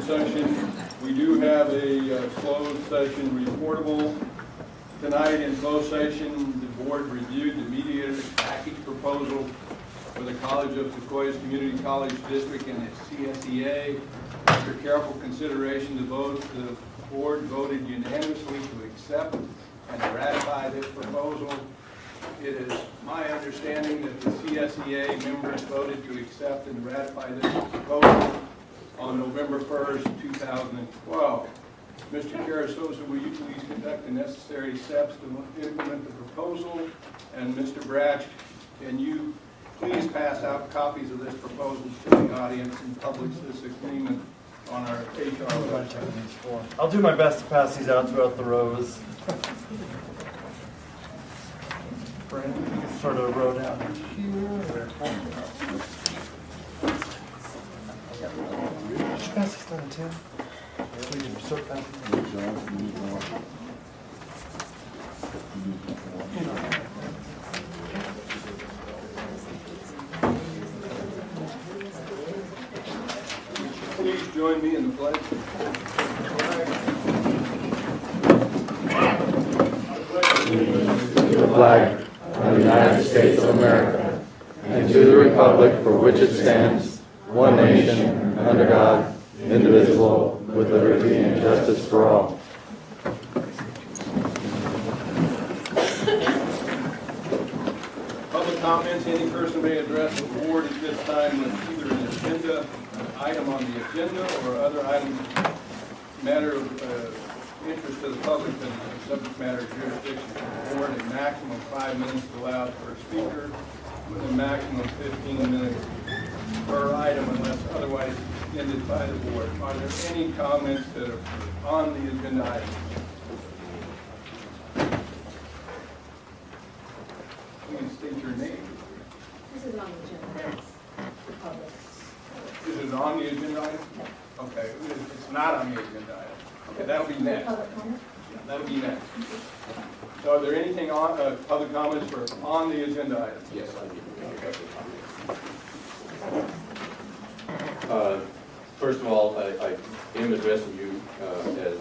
session. We do have a closed session reportable. Tonight in closed session, the board reviewed the mediator package proposal for the College of Sequoias Community College District and its CSEA. After careful consideration, the board voted unanimously to accept and ratify this proposal. It is my understanding that the CSEA members voted to accept and ratify this proposal on November 1st, 2012. Mr. Carasosa, will you please conduct the necessary steps to implement the proposal? And Mr. Bratch, can you please pass out copies of this proposal to the audience and publish this agreement on our HR website? I'll do my best to pass these out throughout the rows. Brandon, you can sort of row down here. Should pass this down to Tim? We can sort that. Please join me in the pledge. To the flag of the United States of America, and to the republic for which it stands, one nation, under God, indivisible, with liberty and justice for all. Public comments, any person may address the board at this time with either an agenda, an item on the agenda, or other items, matter of interest to the public and subject matter jurisdiction of the board. A maximum of 5 minutes allowed per speaker, with a maximum of 15 minutes per item unless otherwise extended by the board. Are there any comments that are on the agenda item? Please state your name. This is on the agenda, it's the public. Is it on the agenda item? Okay, it's not on the agenda item. Okay, that'll be next. Public comment? Yeah, that'll be next. So are there anything on, public comments for on the agenda item? Yes, I do. Okay. First of all, I am addressing you as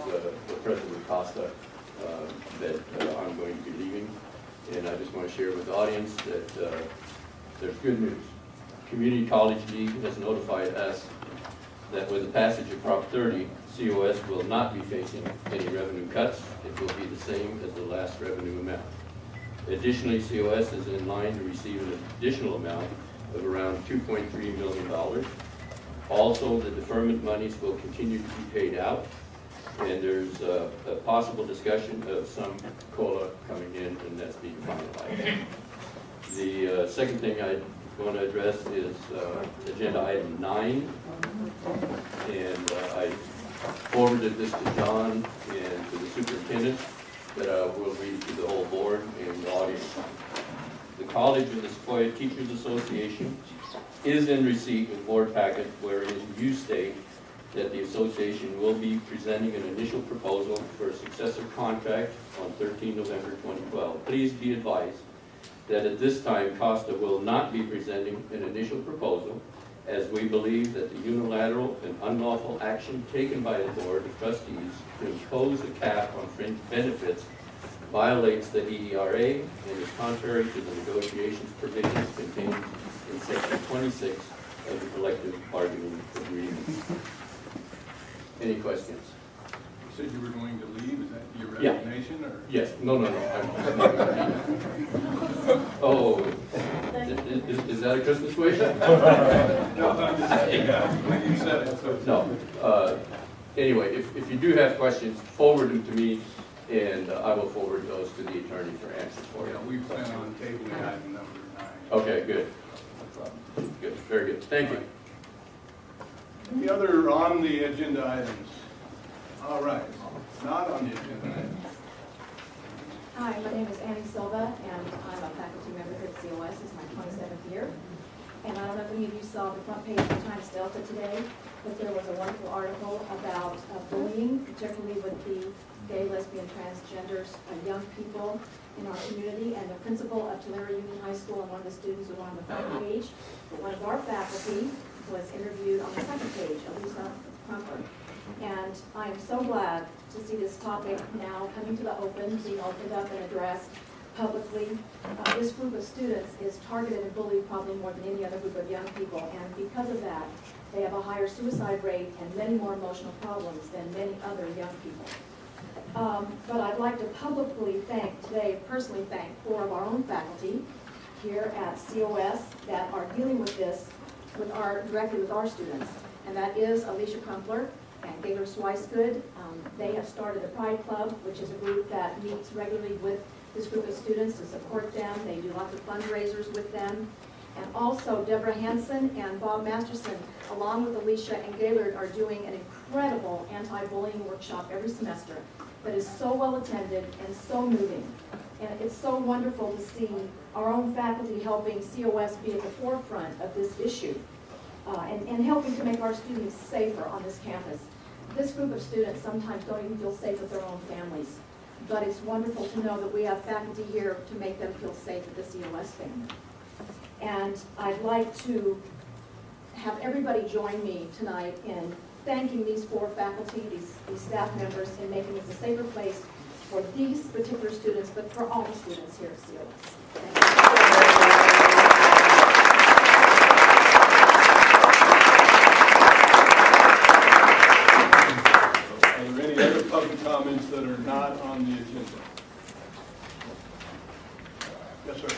the President Costa, that I'm going to be leaving. And I just want to share with the audience that there's good news. Community College League has notified us that with the passage of Prop 30, COS will not be facing any revenue cuts. It will be the same as the last revenue amount. Additionally, COS is in line to receive an additional amount of around $2.3 million. Also, the deferment monies will continue to be paid out, and there's a possible discussion of some COLA coming in, and that's being finalized. The second thing I want to address is agenda item 9, and I forwarded this to John and to the superintendent, that will read to the whole board and the audience. The College of the Sequoia Teachers Association is in receipt of board packet wherein you state that the association will be presenting an initial proposal for a successor contract on 13 November 2012. Please be advised that at this time Costa will not be presenting an initial proposal, as we believe that the unilateral and unlawful action taken by the Board of Trustees to impose a cap on fringe benefits violates the EERA and is contrary to the negotiations provisions contained in Section 26 of the collective bargaining agreement. Any questions? You said you were going to leave, is that your Yeah. resignation, or? Yes, no. Oh, is that a Christmas wish? No, I'm just saying, when you said it, so. No. Anyway, if you do have questions, forward them to me, and I will forward those to the attorney for answers for Yeah, you. we plan on tabling item number 9. Okay, good. Good, very good. Thank you. Any other on the agenda items? All right, not on the agenda items. Hi, my name is Annie Silva, and I'm a faculty member here at COS. It's my 27th year. And I don't know if any of you saw the front page of Times Delta today, but there was a wonderful article about bullying, particularly with the gay, lesbian, transgenders, young people in our community. And the principal of Tulare Union High School and one of the students was on the front page. But one of our faculty was interviewed on the second page, Elisa Crumper. And I am so glad to see this topic now coming to the open, being opened up and addressed publicly. This group of students is targeted and bullied probably more than any other group of young people, and because of that, they have a higher suicide rate and many more emotional problems than many other young people. But I'd like to publicly personally thank 4 of our own faculty here at COS that are dealing with this directly with our students. And that is Alicia Crumpler and Gaylor Swicegood. They have started the Pride Club, which is a group that meets regularly with this group of students to support them. They do lots of fundraisers with them. And also Deborah Hansen and Bob Masterson, along with Alicia and Gaylord, are doing an incredible anti-bullying workshop every semester that is so well attended and so moving. And it's so wonderful to see our own faculty helping COS be at the forefront of this issue and helping to make our students safer on this campus. This group of students sometimes don't even feel safe with their own families, but it's wonderful to know that we have faculty here to make them feel safe at the COS family. And I'd like to have everybody join me tonight in thanking these 4 faculty, these staff members, in making this a safer place for these particular students, but for all the students here at COS. Thank you. Are there any other public comments that are not on the agenda? Yes, sir.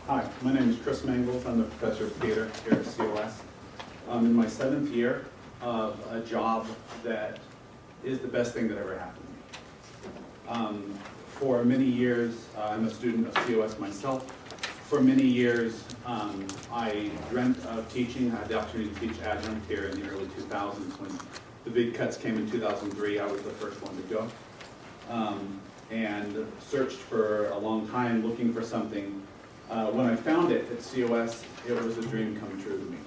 Hi, my name is Chris Mangles. I'm the professor of theater here at COS. I'm in my 7th year of a job that is the best thing that ever happened to me. For many years, I'm a student of COS myself. For many years, I dreamt of teaching. I had the opportunity to teach adjunct here in the early 2000s. When the big cuts came in 2003, I was the first one to go. And searched for a long time looking for something. When I found it at COS, it was a dream come true to me.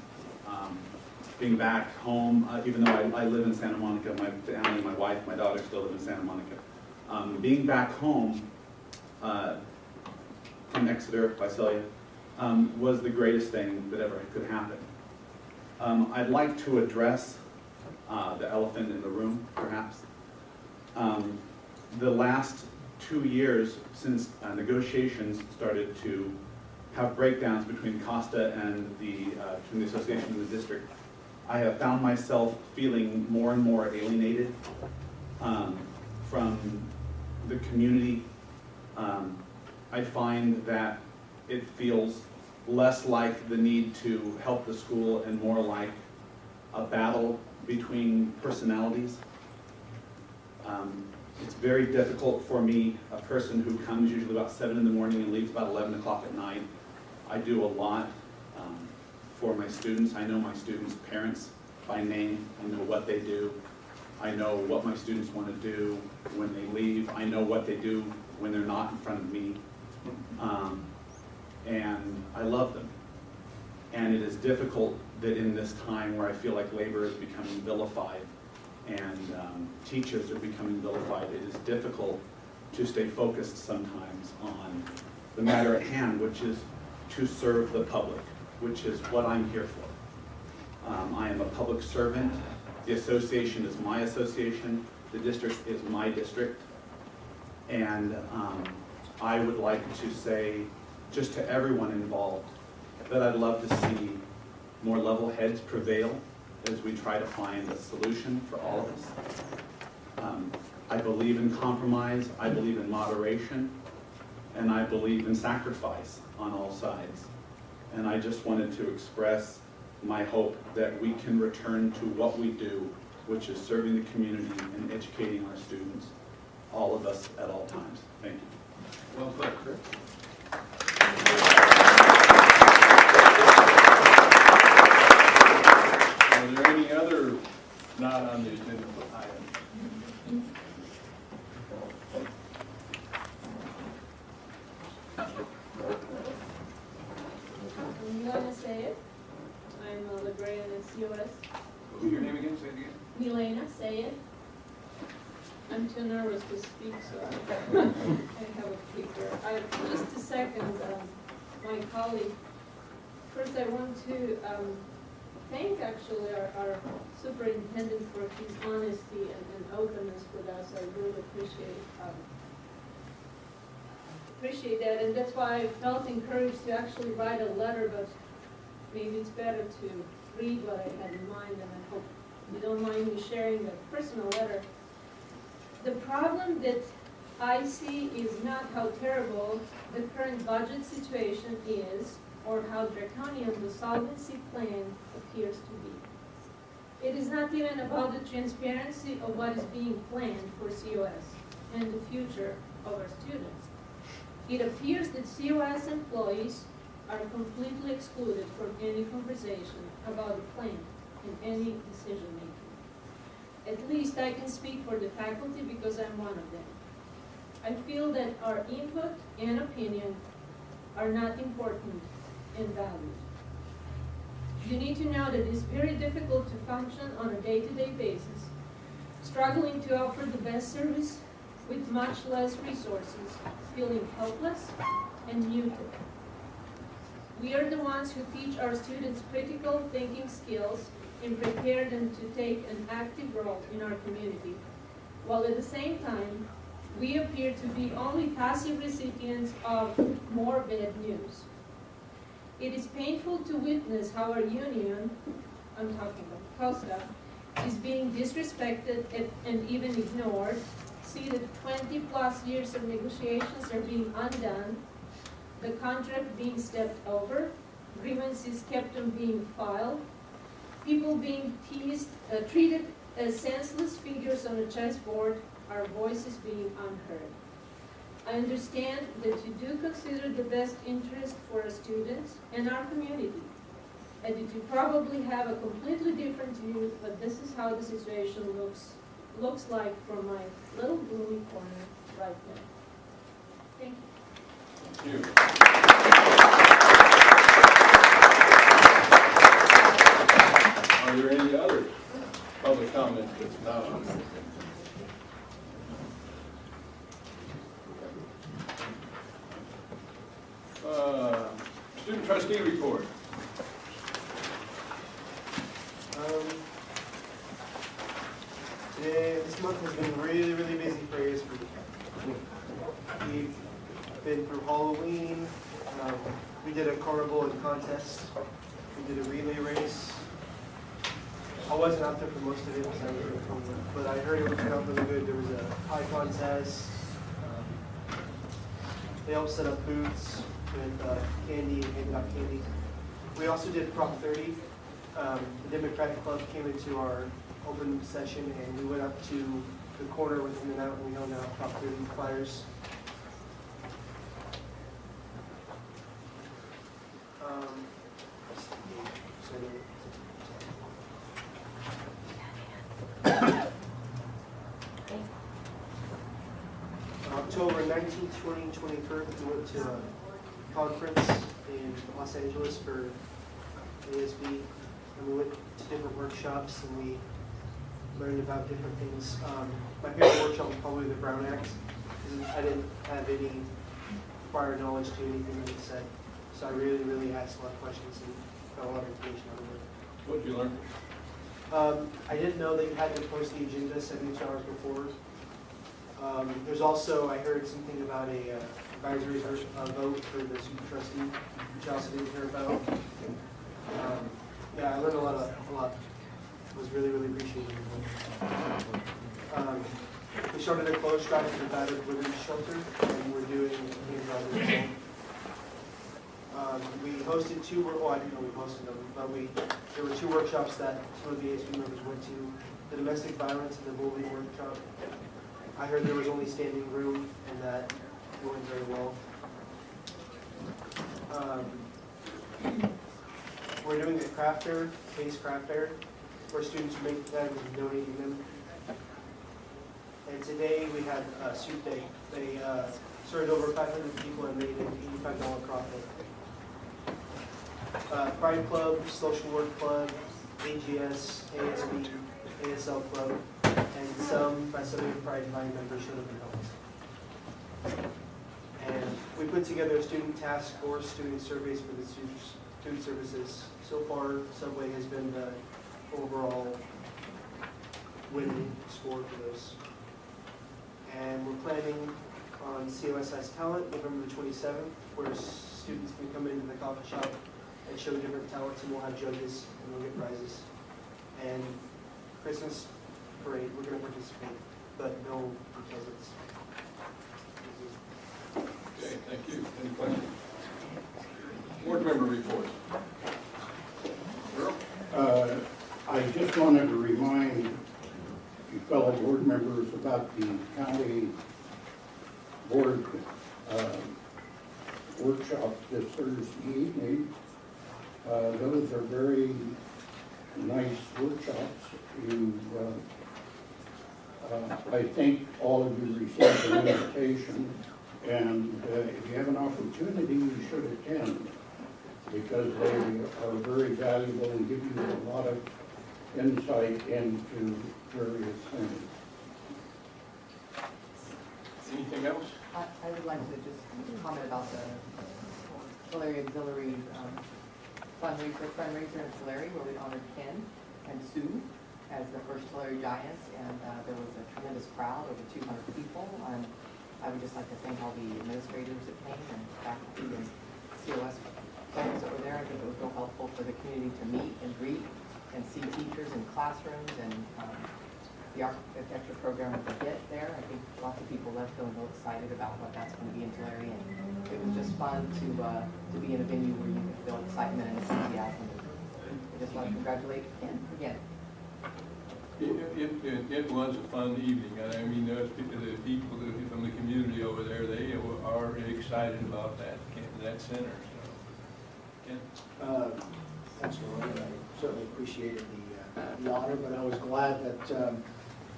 Being back home, even though I live in Santa Monica, my family, my wife, my daughter still live in Santa Monica. Being back home from Exeter, Visalia, was the greatest thing that ever could happen. I'd like to address the elephant in the room, perhaps. The last 2 years since negotiations started to have breakdowns between COSTA and between the association and the district, I have found myself feeling more and more alienated from the community. I find that it feels less like the need to help the school and more like a battle between personalities. It's very difficult for me, a person who comes usually about 7 in the morning and leaves about 11 o'clock at night. I do a lot for my students. I know my students' parents by name. I know what they do. I know what my students want to do when they leave. I know what they do when they're not in front of me. And I love them. And it is difficult that in this time where I feel like labor is becoming vilified and teachers are becoming vilified, it is difficult to stay focused sometimes on the matter at hand, which is to serve the public, which is what I'm here for. I am a public servant. The association is my association. The district is my district. And I would like to say, just to everyone involved, that I'd love to see more level heads prevail as we try to find a solution for all of us. I believe in compromise, I believe in moderation, and I believe in sacrifice on all sides. And I just wanted to express my hope that we can return to what we do, which is serving the community and educating our students, all of us at all times. Thank you. Well put, Chris. Are there any other not on the agenda items? I'm Milena Sayed. I'm a librarian at COS. What's your name again? Say it again. Milena Sayed. I'm too nervous to speak, so I have a clicker. Just a second, my colleague. First, I want to thank actually our superintendent for his honesty and openness with us. I really appreciate that, and that's why I felt encouraged to actually write a letter, but maybe it's better to read what I had in mind, and I hope you don't mind me sharing the personal letter. The problem that I see is not how terrible the current budget situation is, or how draconian the solvency plan appears to be. It is not even about the transparency of what is being planned for COS and the future of our students. It appears that COS employees are completely excluded from any conversation about the plan and any decision making. At least I can speak for the faculty because I'm one of them. I feel that our input and opinion are not important and valued. You need to know that it is very difficult to function on a day-to-day basis, struggling to offer the best service with much less resources, feeling helpless and muted. We are the ones who teach our students critical thinking skills and prepare them to take an active role in our community, while at the same time, we appear to be only passive recipients of more bad news. It is painful to witness how our union, I'm talking about COSTA, is being disrespected and even ignored, see that 20+ years of negotiations are being undone, the contract being stepped over, grievances kept on being filed, people being treated as senseless figures on a chessboard, our voices being unheard. I understand that you do consider the best interest for our students and our community, and that you probably have a completely different view, but this is how the situation looks like from my little gloomy corner right now. Thank you. Thank you. Are there any other public comment that's not on there? Student trustee report. This month has been really, really busy for ASB. We've been through Halloween. We did a carnival and contest. We did a relay race. I wasn't out there for most of it, but I heard it was out really good. There was a pie contest. They helped set up booths with candy and handed out candy. We also did Prop 30. The Democratic Club came into our open session and we went up to the corner within the mountain. We held out Prop 30 flyers. October 19th, 20th, 21st, we went to a conference in Los Angeles for ASB, and we went to different workshops and we learned about different things. My favorite workshop was probably the Brown Act, because I didn't have any prior knowledge to anything that it said, so I really, really asked a lot of questions and got a lot of information out of it. What did you learn? I didn't know that you had to post the agenda 72 hours before. There's also, I heard something about a advisory vote for the super trustee, which I also didn't hear about. Yeah, I learned a lot. It was really, really appreciated. We started a closed drive for the battered women's shelter, and we're doing things on this. We hosted I didn't know we hosted them, but there were 2 workshops that some of the ASB members went to, the domestic violence and the bullying workshop. I heard there was only standing room and that it went very well. We're doing a craft fair, case craft fair, where students make bags and donating them. And today we had a soup day. They served over 500 people and made an $85 profit. Pride Club, Social Work Club, AGS, ASB, ASL Club, and some of the Pride Line members should have been helped. And we put together a student task force, student surveys for the student services. So far, Subway has been the overall winning score for those. And we're planning on COSI's Talent, November the 27th, where students can come into the coffee shop and show different talents, and we'll have judges, and we'll get prizes. And Christmas parade, we're gonna participate, but no presents. Okay, thank you. Any questions? Board member reports. Earl? I just wanted to remind you fellow board members about the county board workshop this Thursday evening. Those are very nice workshops. I think all of you received an invitation, and if you have an opportunity, you should attend, because they are very valuable and give you a lot of insight into various things. Anything else? I would like to just comment about the Tulare Auxiliary fundraiser in Tulare, where we honored Ken and Sue as the first Tulare Giants, and there was a tremendous crowd, over 200 people. I would just like to thank all the administrators that came and faculty and COS folks that were there. I think it was real helpful for the community to meet and greet and see teachers in classrooms, and the architecture program with the HIT there. I think lots of people left feeling real excited about what that's going to be in Tulare, and it was just fun to be in a venue where you could feel excitement and enthusiasm. I just want to congratulate Ken again. It was a fun evening. I mean, those people, the people from the community over there, they are excited about that center. So, Ken? Thanks, Lori, and I certainly appreciated the honor, but I was glad that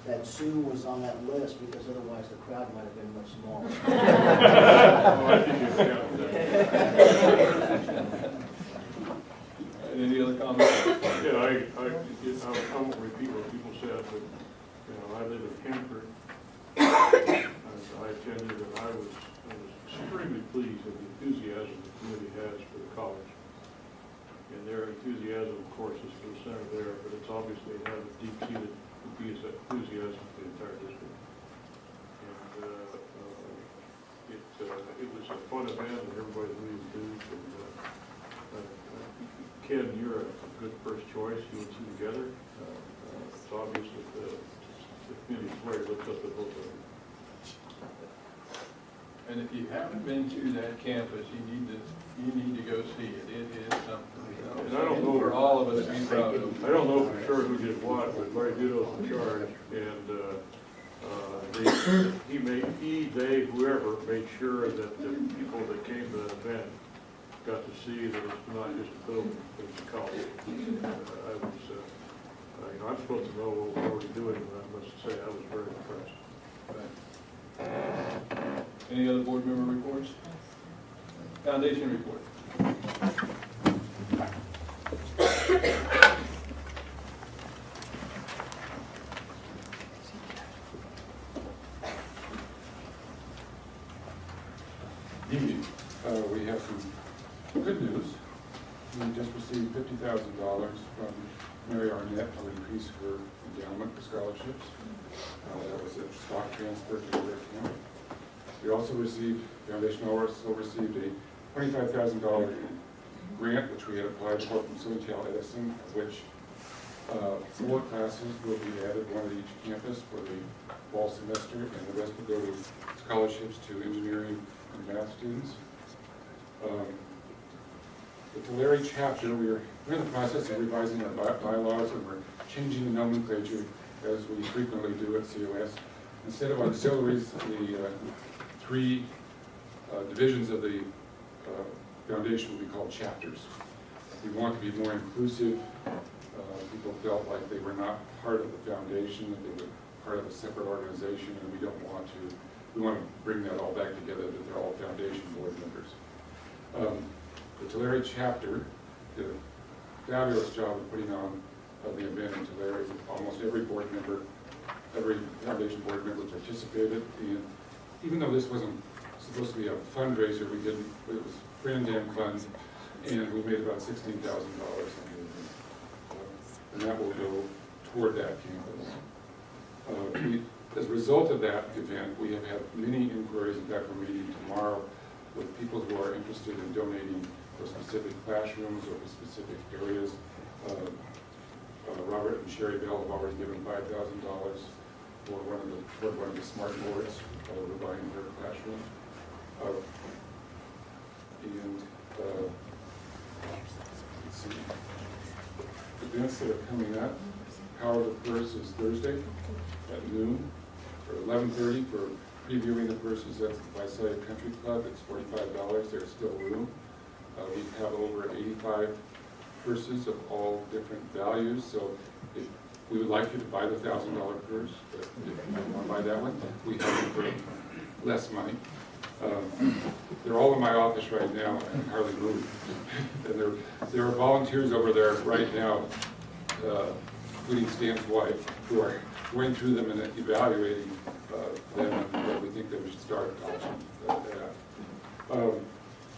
that Sue was on that list, because otherwise the crowd might have been much smaller. Any other comments? Yeah, I won't repeat what people said, but, I live in Hanford. I attended, and I was extremely pleased with the enthusiasm the community has for the college. And their enthusiasm, of course, is for the center there, but it's obviously had a deep-seated enthusiasm for the entire district. And it was a fun event, and everybody really enthused. And Ken, you're a good first choice. You and Sue together. It's obvious that the community player looks up to both of them. And if you haven't been to that campus, you need to go see it. It is something. And I don't know for all of us to be proud of. I don't know for sure who did what, but Larry Dudo's in charge, and they, whoever, made sure that the people that came to that event got to see that it's not just a building, it's a college. I'm supposed to know what we're already doing, but I must say I was very impressed. Any other board member reports? Foundation report. We have some good news. We just received $50,000 from Mary Arnett to increase her endowment for scholarships. That was a stock transfer to her account. We also received, Foundation also received a $25,000 grant, which we had applied for from Southern Edison, of which 4 classes will be added, one at each campus for the fall semester, and the rest will go to scholarships to engineering and math students. The Tulare chapter, we're in the process of revising our bylaws, and we're changing the nomenclature as we frequently do at COS. Instead of auxiliaries, the 3 divisions of the foundation will be called chapters. We want to be more inclusive. People felt like they were not part of the foundation, that they were part of a separate organization, and we don't want to. We want to bring that all back together, that they're all foundation board members. The Tulare chapter did a fabulous job of putting on the event in Tulare. Almost every board member, every foundation board member participated, and even though this wasn't supposed to be a fundraiser. We didn't, it was Brand Am Fund, and we made about $16,000. And that will go toward that campus. As a result of that event, we have had many inquiries. In fact, we're meeting tomorrow with people who are interested in donating for specific classrooms or for specific areas. Robert and Sherry Bell have already given $5,000 for one of the smart boards we're buying in her classroom. Let's see, events that are coming up. Power of the Purse is Thursday at noon, or 11:30 for previewing the purses. That's the Visalia Country Club. It's $45. There's still room. We have over 85 purses of all different values. So if we would like you to buy the $1,000 purse, but if you don't want to buy that one, we have them for less money. They're all in my office right now and hardly move. And there are volunteers over there right now, including Stan's wife, who are going through them and evaluating them, and we think that we should start auction.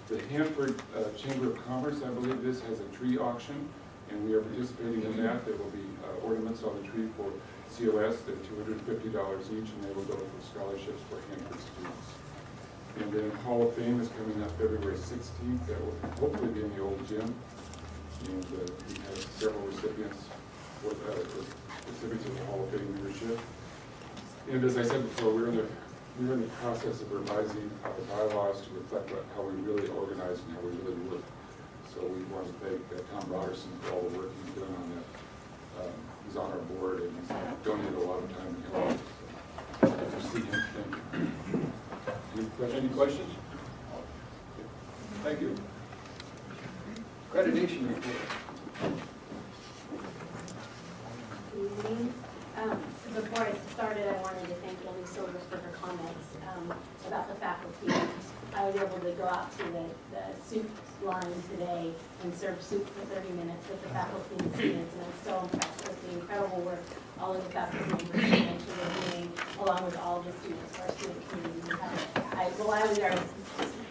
The Hanford Chamber of Commerce, I believe this, has a tree auction, and we are participating in that. There will be ornaments on the tree for COS. They're $250 each, and they will go for scholarships for Hanford students. And then Hall of Fame is coming up February 16th. That will hopefully be in the old gym. And we have several recipients with recipients of the Hall of Fame membership. And as I said before, we're in the process of revising our bylaws to reflect how we really organize and how we really work. So we want to thank Tom Rogerson for all the work he's done on that. He's on our board and he's donated a lot of time and help. Good to see him. Thank you. Any questions? Thank you. Accreditation report. Good evening. Before I started, I wanted to thank Amy Silver for her comments about the faculty. I was able to go out to the soup line today and serve soup for 30 minutes with the faculty and students, and I'm so impressed with the incredible work all of the faculty members are doing, along with all of the students of our student community. While I was there, I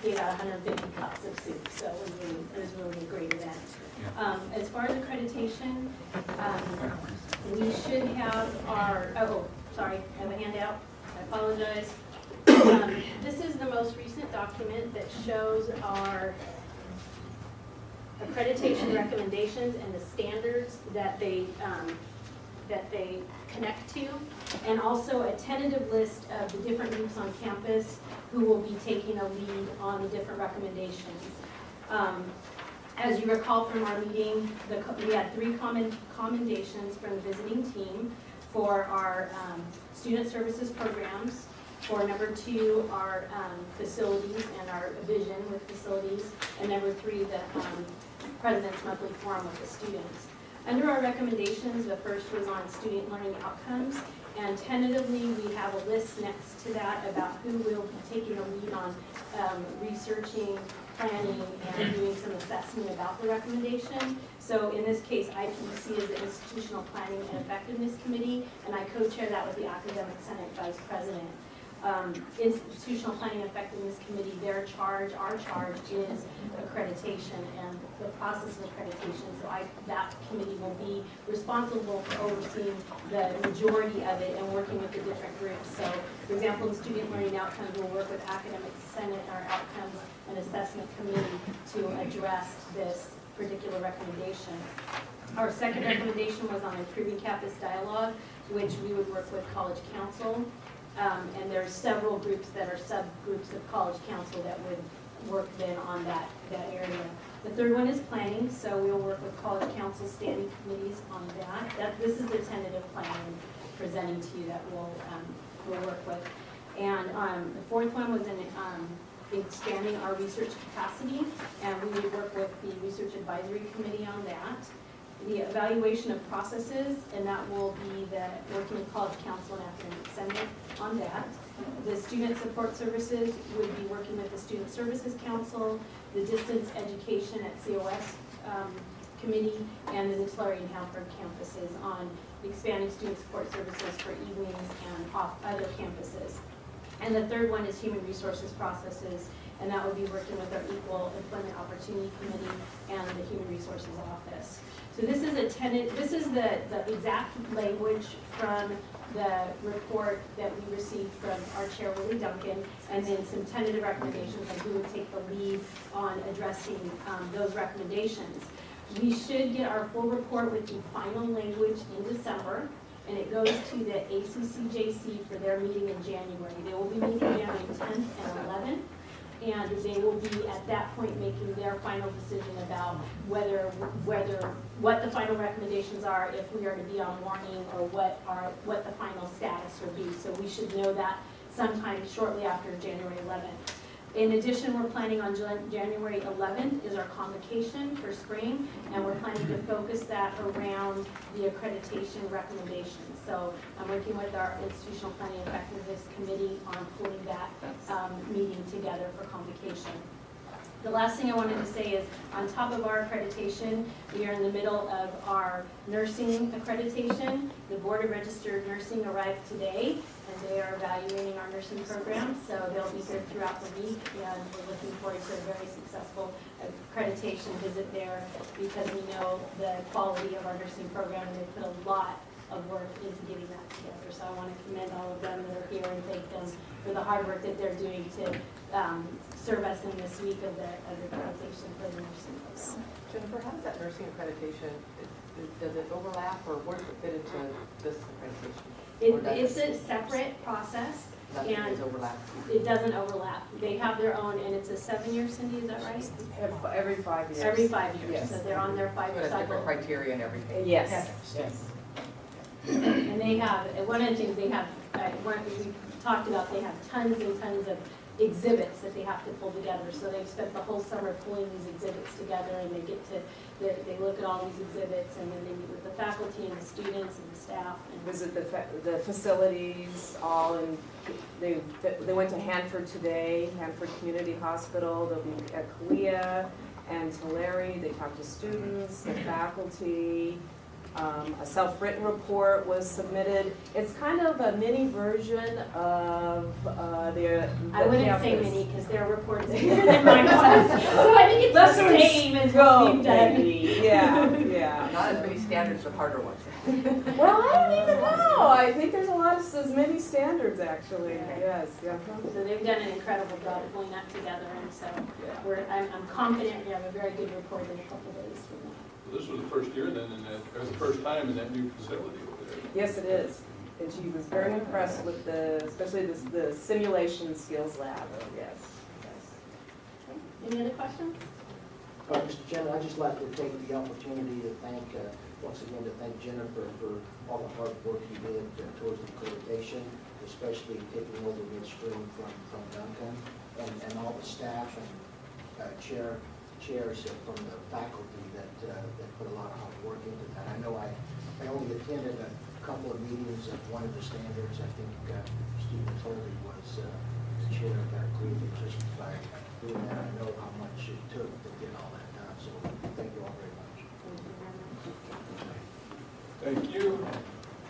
gave out 150 cups of soup, so it was really a great event. As far as accreditation, we should have our, sorry, I have a handout, I apologize. This is the most recent document that shows our accreditation recommendations and the standards that they connect to, and also a tentative list of the different groups on campus who will be taking a lead on the different recommendations. As you recall from our meeting, we had 3 commendations from the visiting team for our student services programs, for number 2, our facilities and our vision with facilities, and number 3, the President's Monthly Forum with the students. Under our recommendations, the first was on student learning outcomes, and tentatively we have a list next to that about who will be taking a lead on researching, planning, and doing some assessment about the recommendation. So in this case, IPC is the Institutional Planning and Effectiveness Committee, and I co-chair that with the Academic Senate Vice President. Institutional Planning and Effectiveness Committee, our charge is accreditation and the process of accreditation. So that committee will be responsible for overseeing the majority of it and working with the different groups. So, for example, in student learning outcomes, we'll work with Academic Senate, our Outcomes and Assessment Committee, to address this particular recommendation. Our second recommendation was on improving campus dialogue, which we would work with College Council. And there are several groups that are subgroups of College Council that would work then on that area. The third one is planning, so we'll work with College Council standing committees on that. This is the tentative plan I'm presenting to you that we'll work with. And the fourth one was in expanding our research capacity, and we would work with the Research Advisory Committee on that. The evaluation of processes, and that will be working with College Council and Academic Senate on that. The Student Support Services would be working with the Student Services Council, the Distance Education at COS Committee, and the Tulare and Hanford campuses on expanding student support services for evenings and off other campuses. And the third one is human resources processes, and that would be working with our Equal Employment Opportunity Committee and the Human Resources Office. So this is the exact language from the report that we received from our chair, Willie Duncan, and then some tentative recommendations on who would take the lead on addressing those recommendations. We should get our full report with the final language in December, and it goes to the ACCJC for their meeting in January. They will be meeting January 10th and 11th. And they will be at that point making their final decision about what the final recommendations are, if we are to be on warning, or what the final status will be. So we should know that sometime shortly after January 11th. In addition, we're planning on January 11th is our convocation for spring, and we're planning to focus that around the accreditation recommendations. So I'm working with our Institutional Planning Effectiveness Committee on pulling that meeting together for convocation. The last thing I wanted to say is, on top of our accreditation, we are in the middle of our nursing accreditation. The Board of Registered Nursing arrived today, and they are evaluating our nursing program, so they'll be here throughout the week, and we're looking forward to a very successful accreditation visit there, because we know the quality of our nursing program, and they put a lot of work into getting that together. So I want to commend all of them that are here and thank them for the hard work that they're doing to serve us in this week of the accreditation for the nursing program. Jennifer, how does that nursing accreditation, does it overlap, or where does it fit into this accreditation? It's a separate process, Nothing and is overlap. it doesn't overlap. They have their own, and it's a 7-year, Cindy, is that right? Every 5 years. Every 5 years, Yes. so they're on their So it 5-year has cycle. different criteria and everything. Yes, yes. And they have, one of the things they have, we talked about, they have tons and tons of exhibits that they have to pull together. So they've spent the whole summer pulling these exhibits together, and they get to, they look at all these exhibits, and then they meet with the faculty and the students and the staff. And Visit the facilities, all, and they went to Hanford today, Hanford Community Hospital. They'll be at Kalia and Tulare. They talked to students, the faculty. A self-written report was submitted. It's kind of a mini version of the I wouldn't say campus. many, because their report is bigger than mine was. So I think it's the same as what we've done. Maybe. Yeah, yeah. Not as many standards with harder ones. Well, I don't even know. I think there's a lot of, as many standards, actually. Yes, yeah. So they've done an incredible job of pulling that together, and so I'm confident we have a very good report in a couple of days from now. This was the first year then, or the first time in that new facility over there. Yes, it is. And she was very impressed with especially the simulation skills lab. Yes. Any other questions? Mr. Chairman, I'd just like to take the opportunity to thank, once again, to thank Jennifer for all the hard work you did towards the accreditation, especially taking over midstream from Duncan, and all the staff and chairs from the faculty that put a lot of hard work into that. I know I only attended a couple of meetings of one of the standards. I think Stephen Tolby was the chair of that group, and just by doing that, I know how much it took to get all that done. So thank you all very much. Thank you.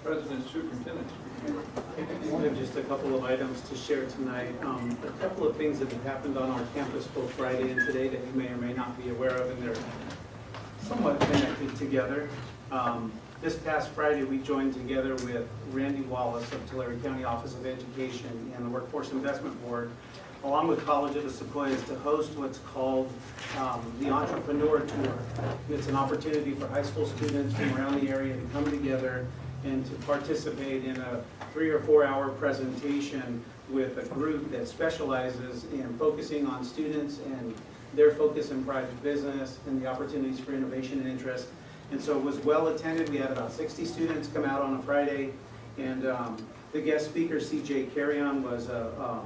President, Superintendent. We have just a couple of items to share tonight. A couple of things that have happened on our campus both Friday and today that you may or may not be aware of, and they're somewhat connected together. This past Friday, we joined together with Randy Wallace of Tulare County Office of Education and the Workforce Investment Board, along with College of the Sequoias, to host what's called the Entrepreneur Tour. It's an opportunity for high school students from around the area to come together and to participate in a 3 or 4 hour presentation with a group that specializes in focusing on students and their focus in private business and the opportunities for innovation and interest. And so it was well attended. We had about 60 students come out on a Friday, and the guest speaker, C.J. Carrion, was a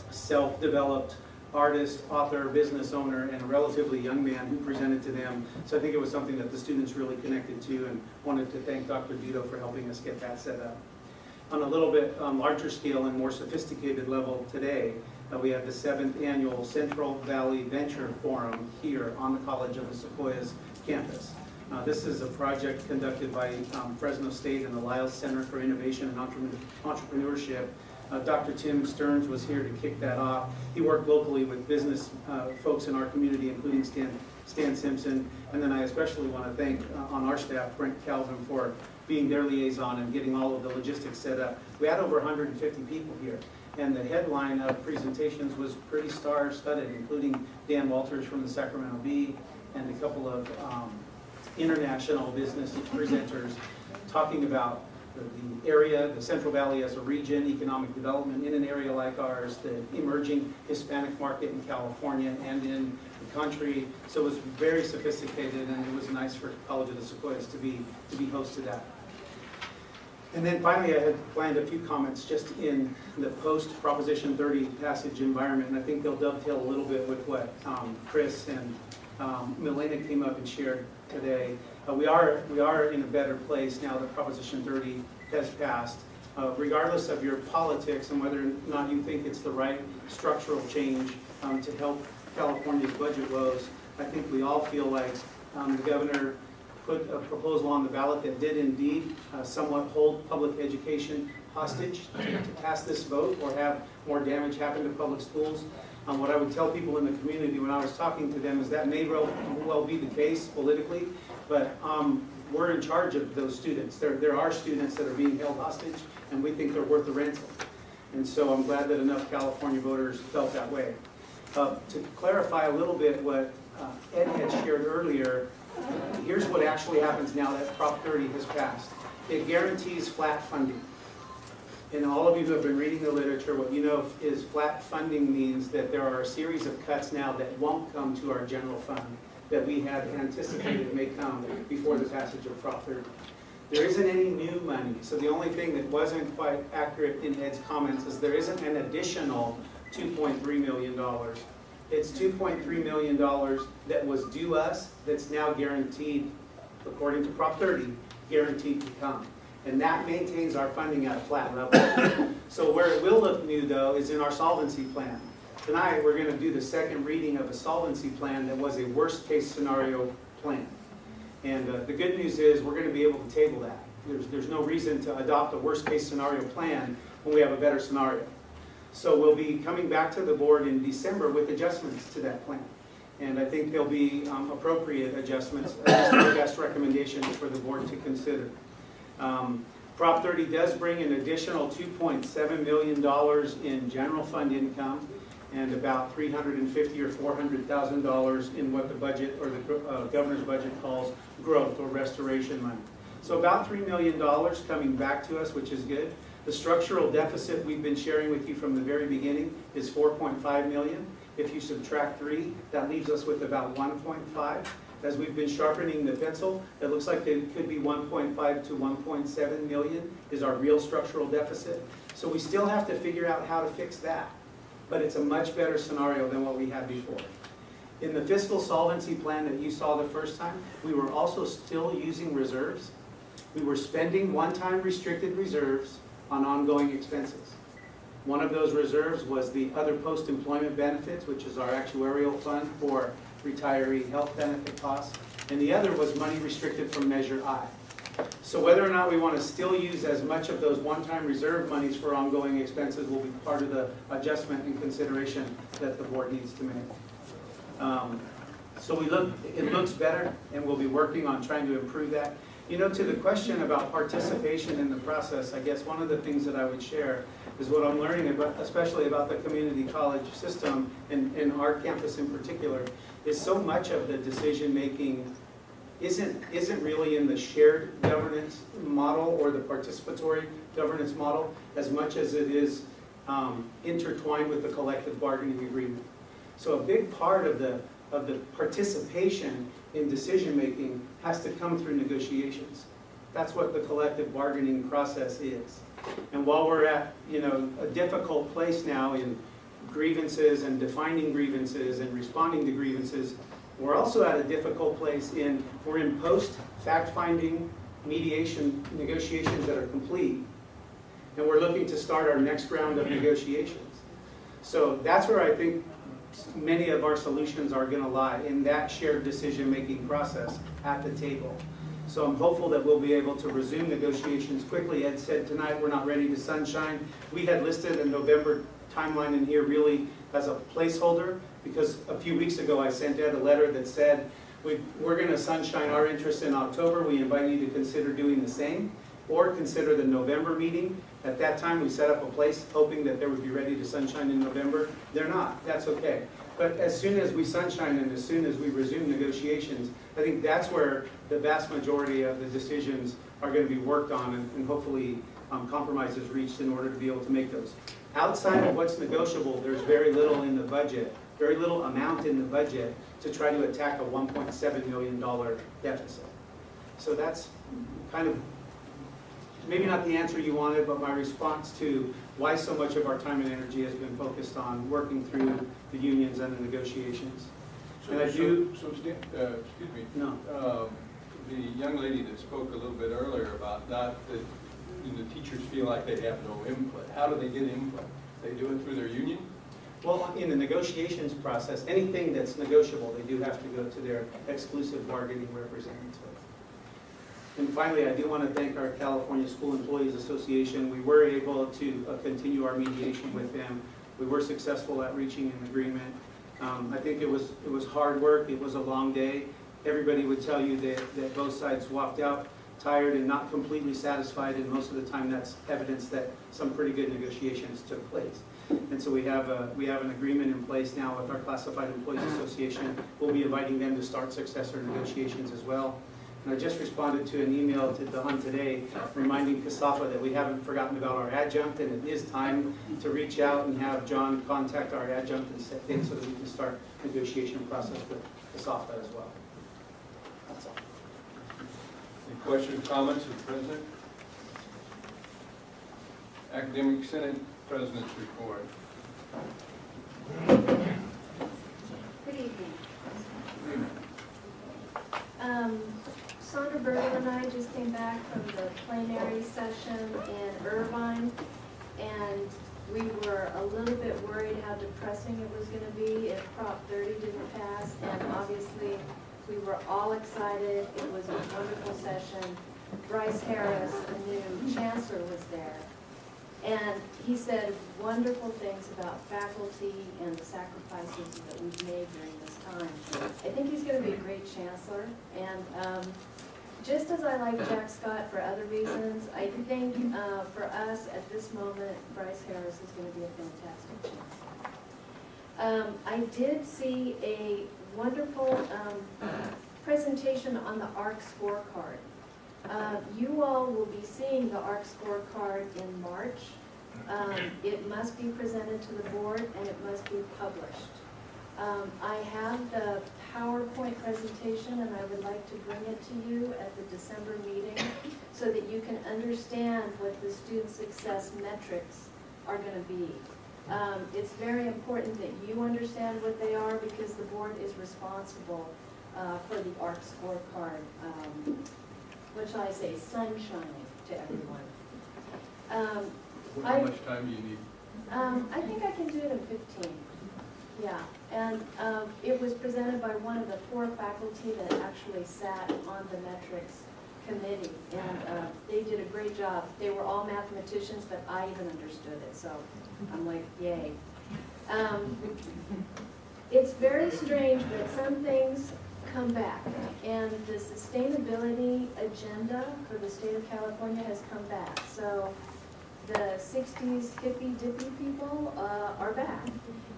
self-developed artist, author, business owner, and a relatively young man who presented to them. So I think it was something that the students really connected to, and wanted to thank Dr. Vito for helping us get that set up. On a little bit larger scale and more sophisticated level today, we have the 7th annual Central Valley Venture Forum here on the College of the Sequoias campus. This is a project conducted by Fresno State and the Lyles Center for Innovation and Entrepreneurship Dr. Tim Stearns was here to kick that off. He worked locally with business folks in our community, including Stan Simpson. And then I especially want to thank on our staff, Brent Calvin, for being their liaison and getting all of the logistics set up. We had over 150 people here, and the headline of presentations was pretty star-studded, including Dan Walters from the Sacramento Bee and a couple of international business presenters talking about the area, the Central Valley as a region, economic development in an area like ours, the emerging Hispanic market in California and in the country. So it was very sophisticated, and it was nice for College of the Sequoias to be host to that. And then finally, I had planned a few comments just in the post-Proposition 30 passage environment, and I think they'll dovetail a little bit with what Chris and Milena came up and shared today. We are in a better place now that Proposition 30 has passed. Regardless of your politics and whether or not you think it's the right structural change to help California's budget woes, I think we all feel like the governor put a proposal on the ballot that did indeed somewhat hold public education hostage to pass this vote or have more damage happen to public schools. What I would tell people in the community when I was talking to them is that may well be the case politically, but we're in charge of those students. There are students that are being held hostage, and we think they're worth the ransom. And so I'm glad that enough California voters felt that way. To clarify a little bit what Ed had shared earlier, here's what actually happens now that Prop 30 has passed. It guarantees flat funding. And all of you who have been reading the literature, what you know is flat funding means that there are a series of cuts now that won't come to our general fund that we had anticipated may come before the passage of Prop 30. There isn't any new money, so the only thing that wasn't quite accurate in Ed's comments is there isn't an additional $2.3 million. It's $2.3 million that was due us that's now guaranteed, according to Prop 30, guaranteed to come. And that maintains our funding at a flat level. So where it will look new, though, is in our solvency plan. Tonight, we're going to do the second reading of a solvency plan that was a worst-case scenario plan. And the good news is we're going to be able to table that. There's no reason to adopt a worst-case scenario plan when we have a better scenario. So we'll be coming back to the board in December with adjustments to that plan. And I think there'll be appropriate adjustments, just our best recommendations for the board to consider. Prop 30 does bring an additional $2.7 million in general fund income and about $350,000 or $400,000 in what the budget or the governor's budget calls growth or restoration money. So about $3 million coming back to us, which is good. The structural deficit we've been sharing with you from the very beginning is $4.5 million. If you subtract 3, that leaves us with about 1.5. As we've been sharpening the pencil, it looks like it could be 1.5 to 1.7 million is our real structural deficit. So we still have to figure out how to fix that. But it's a much better scenario than what we had before. In the fiscal solvency plan that you saw the first time, we were also still using reserves. We were spending one-time restricted reserves on ongoing expenses. One of those reserves was the other post-employment benefits, which is our actuarial fund for retiree health benefit costs, and the other was money restricted from Measure I. So whether or not we want to still use as much of those one-time reserve monies for ongoing expenses will be part of the adjustment and consideration that the board needs to make. So it looks better, and we'll be working on trying to improve that. You know, to the question about participation in the process, I guess one of the things that I would share is what I'm learning about, especially about the community college system and our campus in particular, is so much of the decision-making isn't really in the shared governance model or the participatory governance model as much as it is intertwined with the collective bargaining agreement. So a big part of the participation in decision-making has to come through negotiations. That's what the collective bargaining process is. And while we're at, a difficult place now in grievances and defining grievances and responding to grievances, we're also at a difficult place we're in post-fact-finding mediation negotiations that are complete, and we're looking to start our next round of negotiations. So that's where I think many of our solutions are going to lie, in that shared decision-making process at the table. So I'm hopeful that we'll be able to resume negotiations quickly. Ed said tonight, we're not ready to sunshine. We had listed a November timeline in here really as a placeholder, because a few weeks ago I sent Ed a letter that said, we're going to sunshine our interest in October. We invite you to consider doing the same, or consider the November meeting. At that time, we set up a place hoping that they would be ready to sunshine in November. They're not. That's okay. But as soon as we sunshine and as soon as we resume negotiations, I think that's where the vast majority of the decisions are going to be worked on, and hopefully compromises reached in order to be able to make those. Outside of what's negotiable, there's very little in the budget, very little amount in the budget to try to attack a $1.7 million deficit. So that's kind of maybe not the answer you wanted, but my response to why so much of our time and energy has been focused on working through the unions and the negotiations. And I do. Excuse me. No. The young lady that spoke a little bit earlier about not that the teachers feel like they have no input. How do they get input? They do it through their union? Well, in the negotiations process, anything that's negotiable, they do have to go to their exclusive bargaining representative. And finally, I do want to thank our California School Employees Association. We were able to continue our mediation with them. We were successful at reaching an agreement. I think it was hard work. It was a long day. Everybody would tell you that both sides walked out tired and not completely satisfied, and most of the time that's evidence that some pretty good negotiations took place. And so we have an agreement in place now with our Classified Employees Association. We'll be inviting them to start successor negotiations as well. And I just responded to an email to Don today reminding CASAFA that we haven't forgotten about our adjunct, and it is time to reach out and have John contact our adjunct and set things so that we can start negotiation process with CASAFA as well. That's all. Any questions, comments of the President? Academic Senate President's report. Good evening. Sandra Berger and I just came back from the plenary session in Irvine, and we were a little bit worried how depressing it was going to be if Prop 30 didn't pass, and obviously we were all excited. It was a wonderful session. Bryce Harris, the new chancellor, was there, and he said wonderful things about faculty and the sacrifices that we've made during this time. I think he's going to be a great chancellor, and just as I like Jack Scott for other reasons, I think for us at this moment, Bryce Harris is going to be a fantastic chancellor. I did see a wonderful presentation on the ARC scorecard. You all will be seeing the ARC scorecard in March. It must be presented to the board and it must be published. I have the PowerPoint presentation and I would like to bring it to you at the December meeting so that you can understand what the student success metrics are going to be. It's very important that you understand what they are because the board is responsible for the ARC scorecard. What shall I say, sunshine to everyone. How much time do you need? I think I can do it in 15. Yeah, and it was presented by one of the 4 faculty that actually sat on the metrics committee, and they did a great job. They were all mathematicians, but I even understood it, so I'm like, yay. It's very strange, but some things come back, and the sustainability agenda for the state of California has come back. So the 60s hippy-dippy people are back.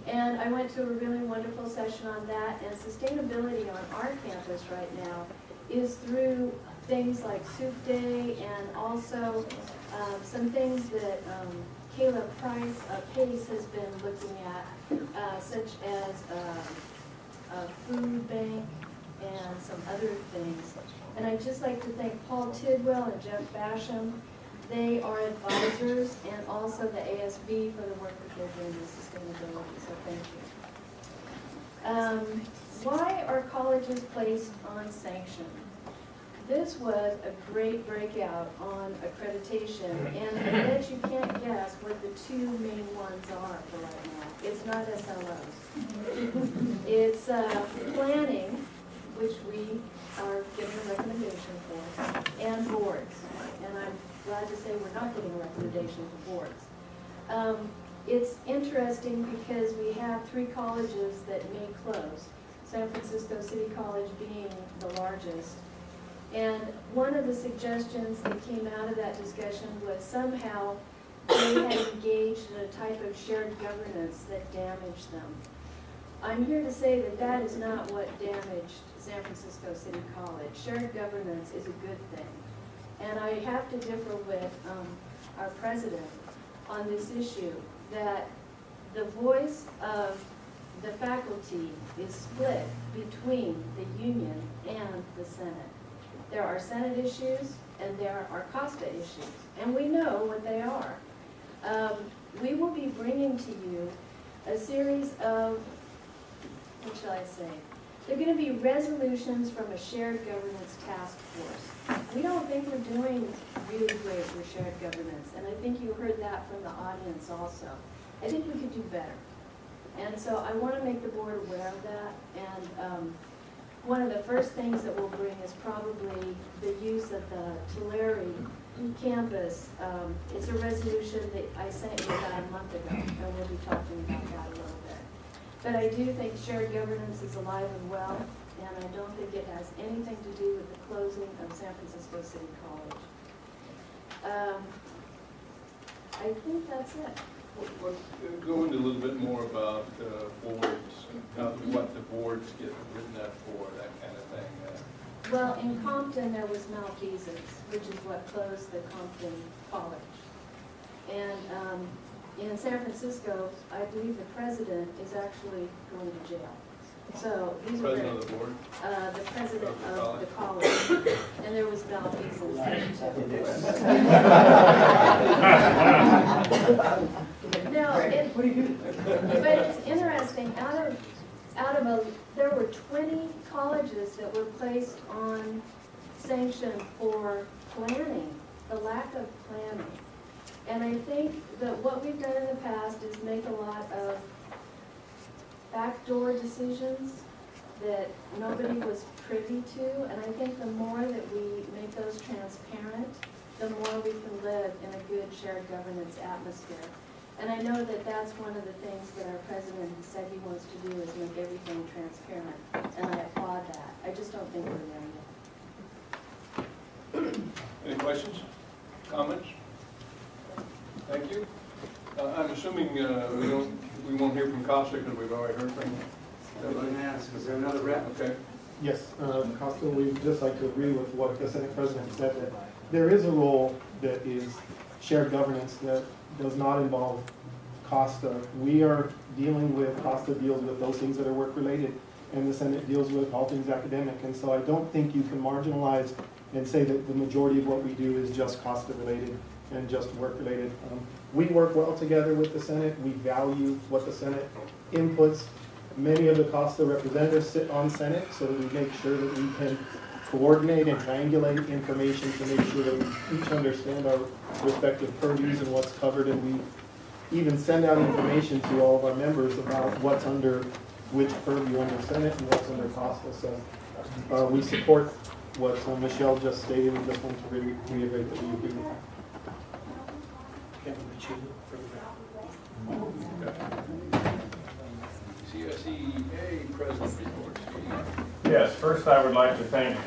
And I went to a really wonderful session on that, and sustainability on our campus right now is through things like Soup Day and also some things that Kayla Pace has been looking at, such as a food bank and some other things. And I'd just like to thank Paul Tidwell and Jeff Basham. They are advisors, and also the ASB for the work that they're doing with sustainability, so thank you. Why are colleges placed on sanction? This was a great breakout on accreditation, and I bet you can't guess what the 2 main ones are for right now. It's not SLOs. It's planning, which we are giving a recommendation for, glad to say we're not getting a recommendation for boards. It's interesting because we have 3 colleges that may close, San Francisco City College being the largest. And one of the suggestions that came out of that discussion was somehow they had engaged in a type of shared governance that damaged them. I'm here to say that that is not what damaged San Francisco City College. Shared governance is a good thing. And I have to differ with our president on this issue, that the voice of the faculty is split between the union and the Senate. There are Senate issues and there are COSTA issues, and we know what they are. We will be bringing to you a series of, what shall I say? They're going to be resolutions from a shared governance task force. We don't think we're doing really great for shared governance, and I think you heard that from the audience also. I think we could do better. And so I want to make the board aware of that, and one of the first things that we'll bring is probably the use of the Tulare campus. It's a resolution that I sent you about a month ago, and we'll be talking about that a little bit. But I do think shared governance is alive and well, and I don't think it has anything to do with the closing of San Francisco City College. I think that's it. Go into a little bit more about boards, what the boards get written up for, that kind of thing. Well, in Compton, there was malfeasance, which is what closed the Compton College. And in San Francisco, I believe the president is actually going to jail. So these are President of the board? The president of the college, and there was malfeasance there too. No, but it's interesting. There were 20 colleges that were placed on sanction for planning, the lack of planning. And I think that what we've done in the past is make a lot of backdoor decisions that nobody was privy to. And I think the more that we make those transparent, the more we can live in a good shared governance atmosphere. And I know that that's one of the things that our president has said he wants to do, is make everything transparent. And I applaud that. I just don't think we're there yet. Any questions, comments? Thank you. I'm assuming we won't hear from Costa because we've already heard from him. Is there another rep? Okay. Yes, Costa, we'd just like to agree with what the Senate President said, that there is a role that is shared governance that does not involve COSTA. We are dealing with, COSTA deals with those things that are work-related, and the Senate deals with all things academic. And so I don't think you can marginalize and say that the majority of what we do is just COSTA-related and just work-related. We work well together with the Senate. We value what the Senate inputs. Many of the COSTA representatives sit on Senate, so that we make sure that we can coordinate and triangulate information to make sure that we each understand our respective purviews and what's covered, and we even send out information to all of our members about what's under which purview under Senate and what's under COSTA. So we support what Michelle just stated. We just want to reiterate that we agree with that. CSEA President report. Yes, first I would like to thank,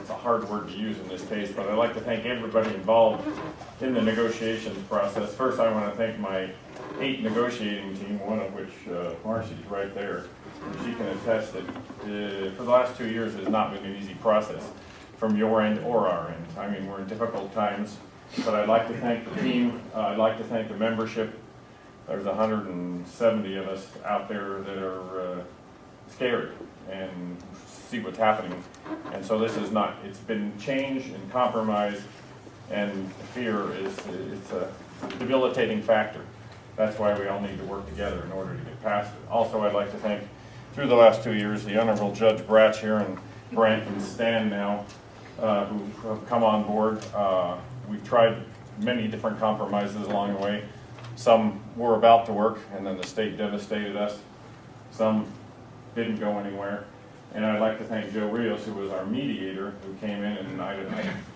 it's a hard word to use in this case, but I'd like to thank everybody involved in the negotiations process. First, I want to thank my 8 negotiating team, one of which Marcy's right there. She can attest that for the last 2 years it has not been an easy process from your end or our end. I mean, we're in difficult times, but I'd like to thank the team. I'd like to thank the membership. There's 170 of us out there that are scared and see what's happening. And so this is not, it's been change and compromise, and fear is a debilitating factor. That's why we all need to work together in order to get past it. Also, I'd like to thank, through the last 2 years, the Honorable Judge Bratch here and Brent and Stan now, who have come on board. We've tried many different compromises along the way. Some were about to work, and then the state devastated us. Some didn't go anywhere. And I'd like to thank Joe Rios, who was our mediator, who came in, and I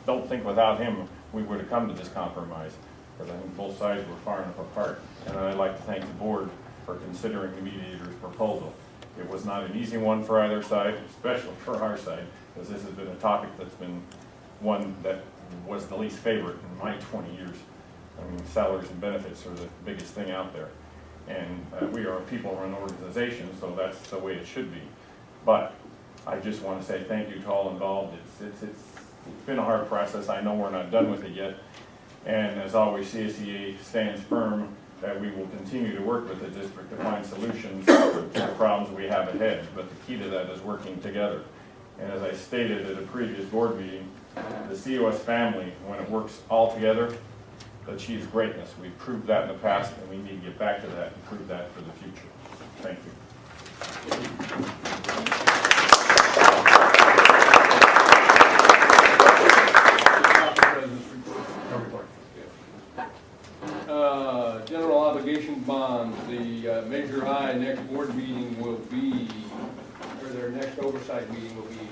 don't think without him we would have come to this compromise, because I think both sides were far enough apart. And I'd like to thank the board for considering the mediator's proposal. It was not an easy one for either side, especially for our side, because this has been a topic that's been one that was the least favorite in my 20 years. I mean, salaries and benefits are the biggest thing out there. And we are a people-run organization, so that's the way it should be. But I just want to say thank you to all involved. It's been a hard process. I know we're not done with it yet. And as always, CSEA stands firm that we will continue to work with the district to find solutions to the problems we have ahead. But the key to that is working together. And as I stated at a previous board meeting, the COS family, when it works all together, achieves greatness. We've proved that in the past, and we need to get back to that and prove that for the future. Thank you. General obligation bonds, the Measure I next board meeting will be, or their next oversight meeting will be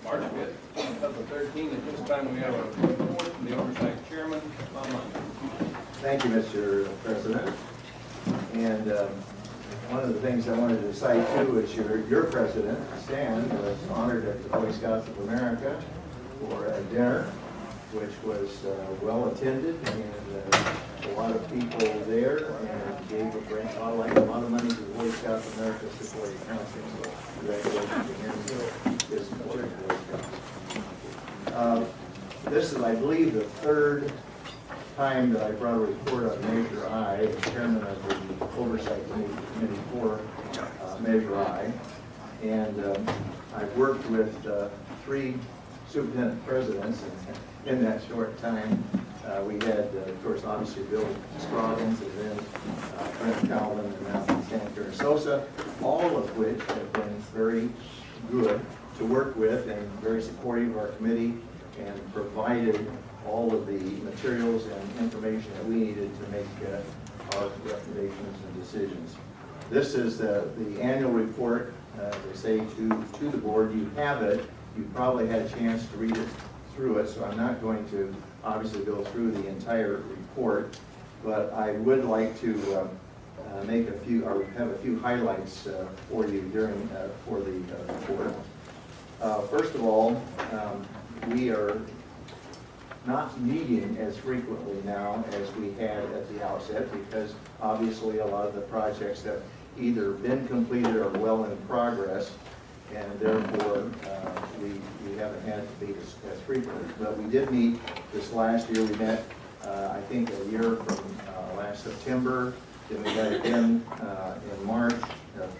March 5th, 2013. At this time, we have a report from the oversight chairman, Bob Munn. Thank you, Mr. President. And one of the things I wanted to cite too is your president, Stan, was honored at the Boy Scouts of America for a dinner, which was well attended, and a lot of people there, and gave a lot of money to the Boy Scouts of America Sequoia Counseling. So congratulations to him and his Boy Scouts. This is, I believe, the third time that I brought a report on Measure I, as chairman of the Oversight Committee for Measure I. And I've worked with 3 superintendent presidents in that short time. We had, of course, obviously Bill Scroggins, and then Brent Calvin, and now Senator Sosa, all of which have been very good to work with and very supportive of our committee, and provided all of the materials and information that we needed to make our recommendations and decisions. This is the annual report, they say to the board. You have it. You probably had a chance to read it through it, so I'm not going to obviously go through the entire report, but I would like to make a few, or have a few highlights for you during for the report. First of all, we are not meeting as frequently now as we had at the outset, because obviously a lot of the projects have either been completed or well in progress, and therefore we haven't had to meet as frequently. But we did meet this last year. We met, I think, a year from last September. Then we met again in March of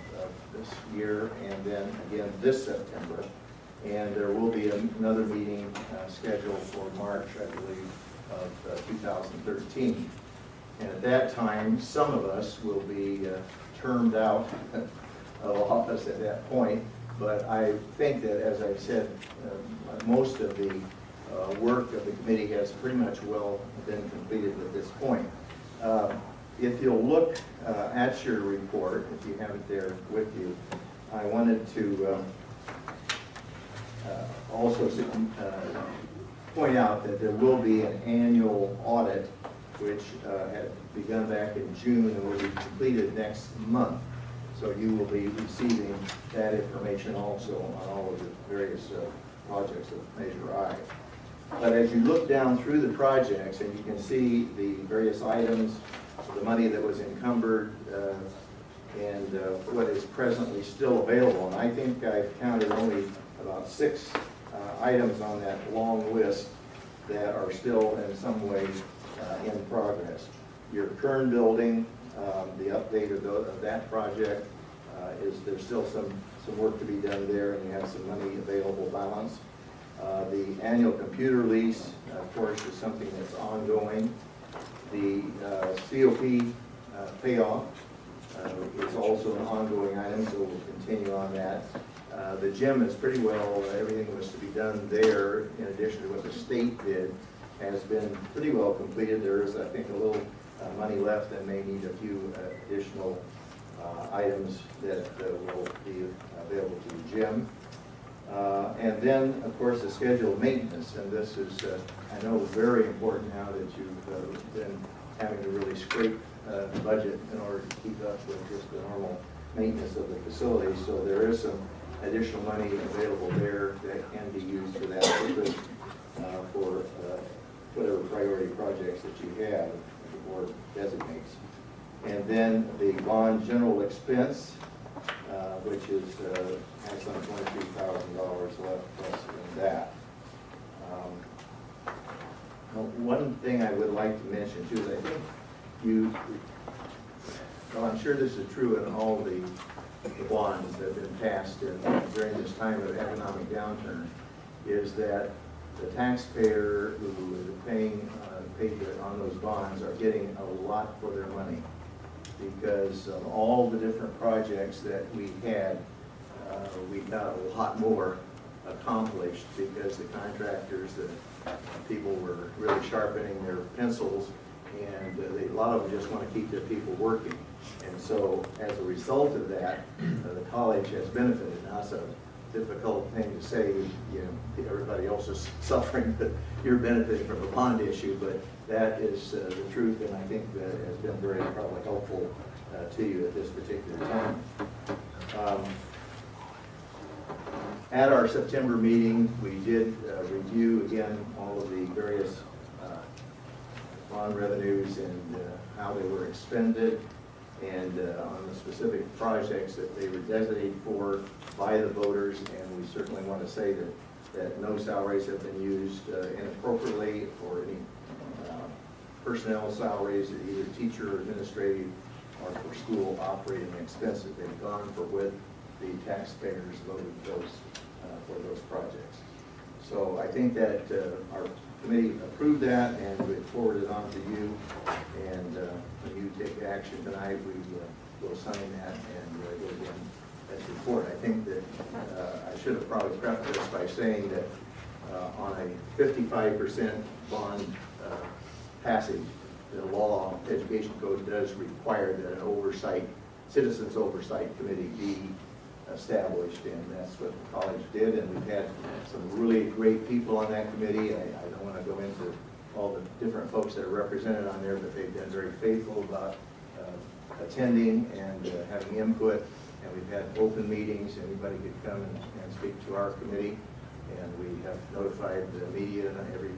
this year, and then again this September. And there will be another meeting scheduled for March, I believe, of 2013. And at that time, some of us will be termed out of office at that point. But I think that, as I've said, most of the work of the committee has pretty much well been completed at this point. If you'll look at your report, if you have it there with you, I wanted to also point out that there will be an annual audit, which had begun back in June and will be completed next month. So you will be receiving that information also on all of the various projects of Measure I. But as you look down through the projects, and you can see the various items, the money that was encumbered, and what is presently still available. And I think I've counted only about 6 items on that long list that are still in some way in progress. Your Kern building, the update of that project there's still some work to be done there, and you have some money available balance. The annual computer lease, of course, is something that's ongoing. The COP payoff is also an ongoing item, so we'll continue on that. The gym is pretty well, everything was to be done there, in addition to what the state did, has been pretty well completed. There is, I think, a little money left and may need a few additional items that will be available to the gym. And then, of course, the scheduled maintenance, and this is, I know, very important now that you've been having to really scrape the budget in order to keep up with just the normal maintenance of the facility. So there is some additional money available there that can be used for that purpose, for whatever priority projects that you have, the board designates. And then the bond general expense, which is, has some $23,000 left plus in that. One thing I would like to mention too is I think well, I'm sure this is true in all the bonds that have been passed during this time of economic downturn, is that the taxpayer who is paid on those bonds are getting a lot for their money, because of all the different projects that we had, we got a lot more accomplished because the contractors, the people were really sharpening their pencils, and a lot of them just want to keep their people working. And so as a result of that, the college has benefited. Now, it's a difficult thing to say, you know, everybody else is suffering, but you're benefiting from a bond issue, but that is the truth, and I think that has been very probably helpful to you at this particular time. At our September meeting, we did review again all of the various bond revenues and how they were expended, and on the specific projects that they were designated for by the voters. And we certainly want to say that no salaries have been used inappropriately, or any personnel salaries, either teacher or administrative or for school operating expenses. They've gone for what the taxpayers voted for those projects. So I think that our committee approved that, and we forwarded it on to you. And when you take action tonight, we will sign that and go again as report. I think that I should have probably prefaced this by saying that on a 55% bond passage, the law education code does require that an citizens oversight committee be established, and that's what the college did. And we've had some really great people on that committee. I don't want to go into all the different folks that are represented on there, but they've been very faithful about attending and having input. And we've had open meetings. Anybody could come and speak to our committee. And we have notified the media in every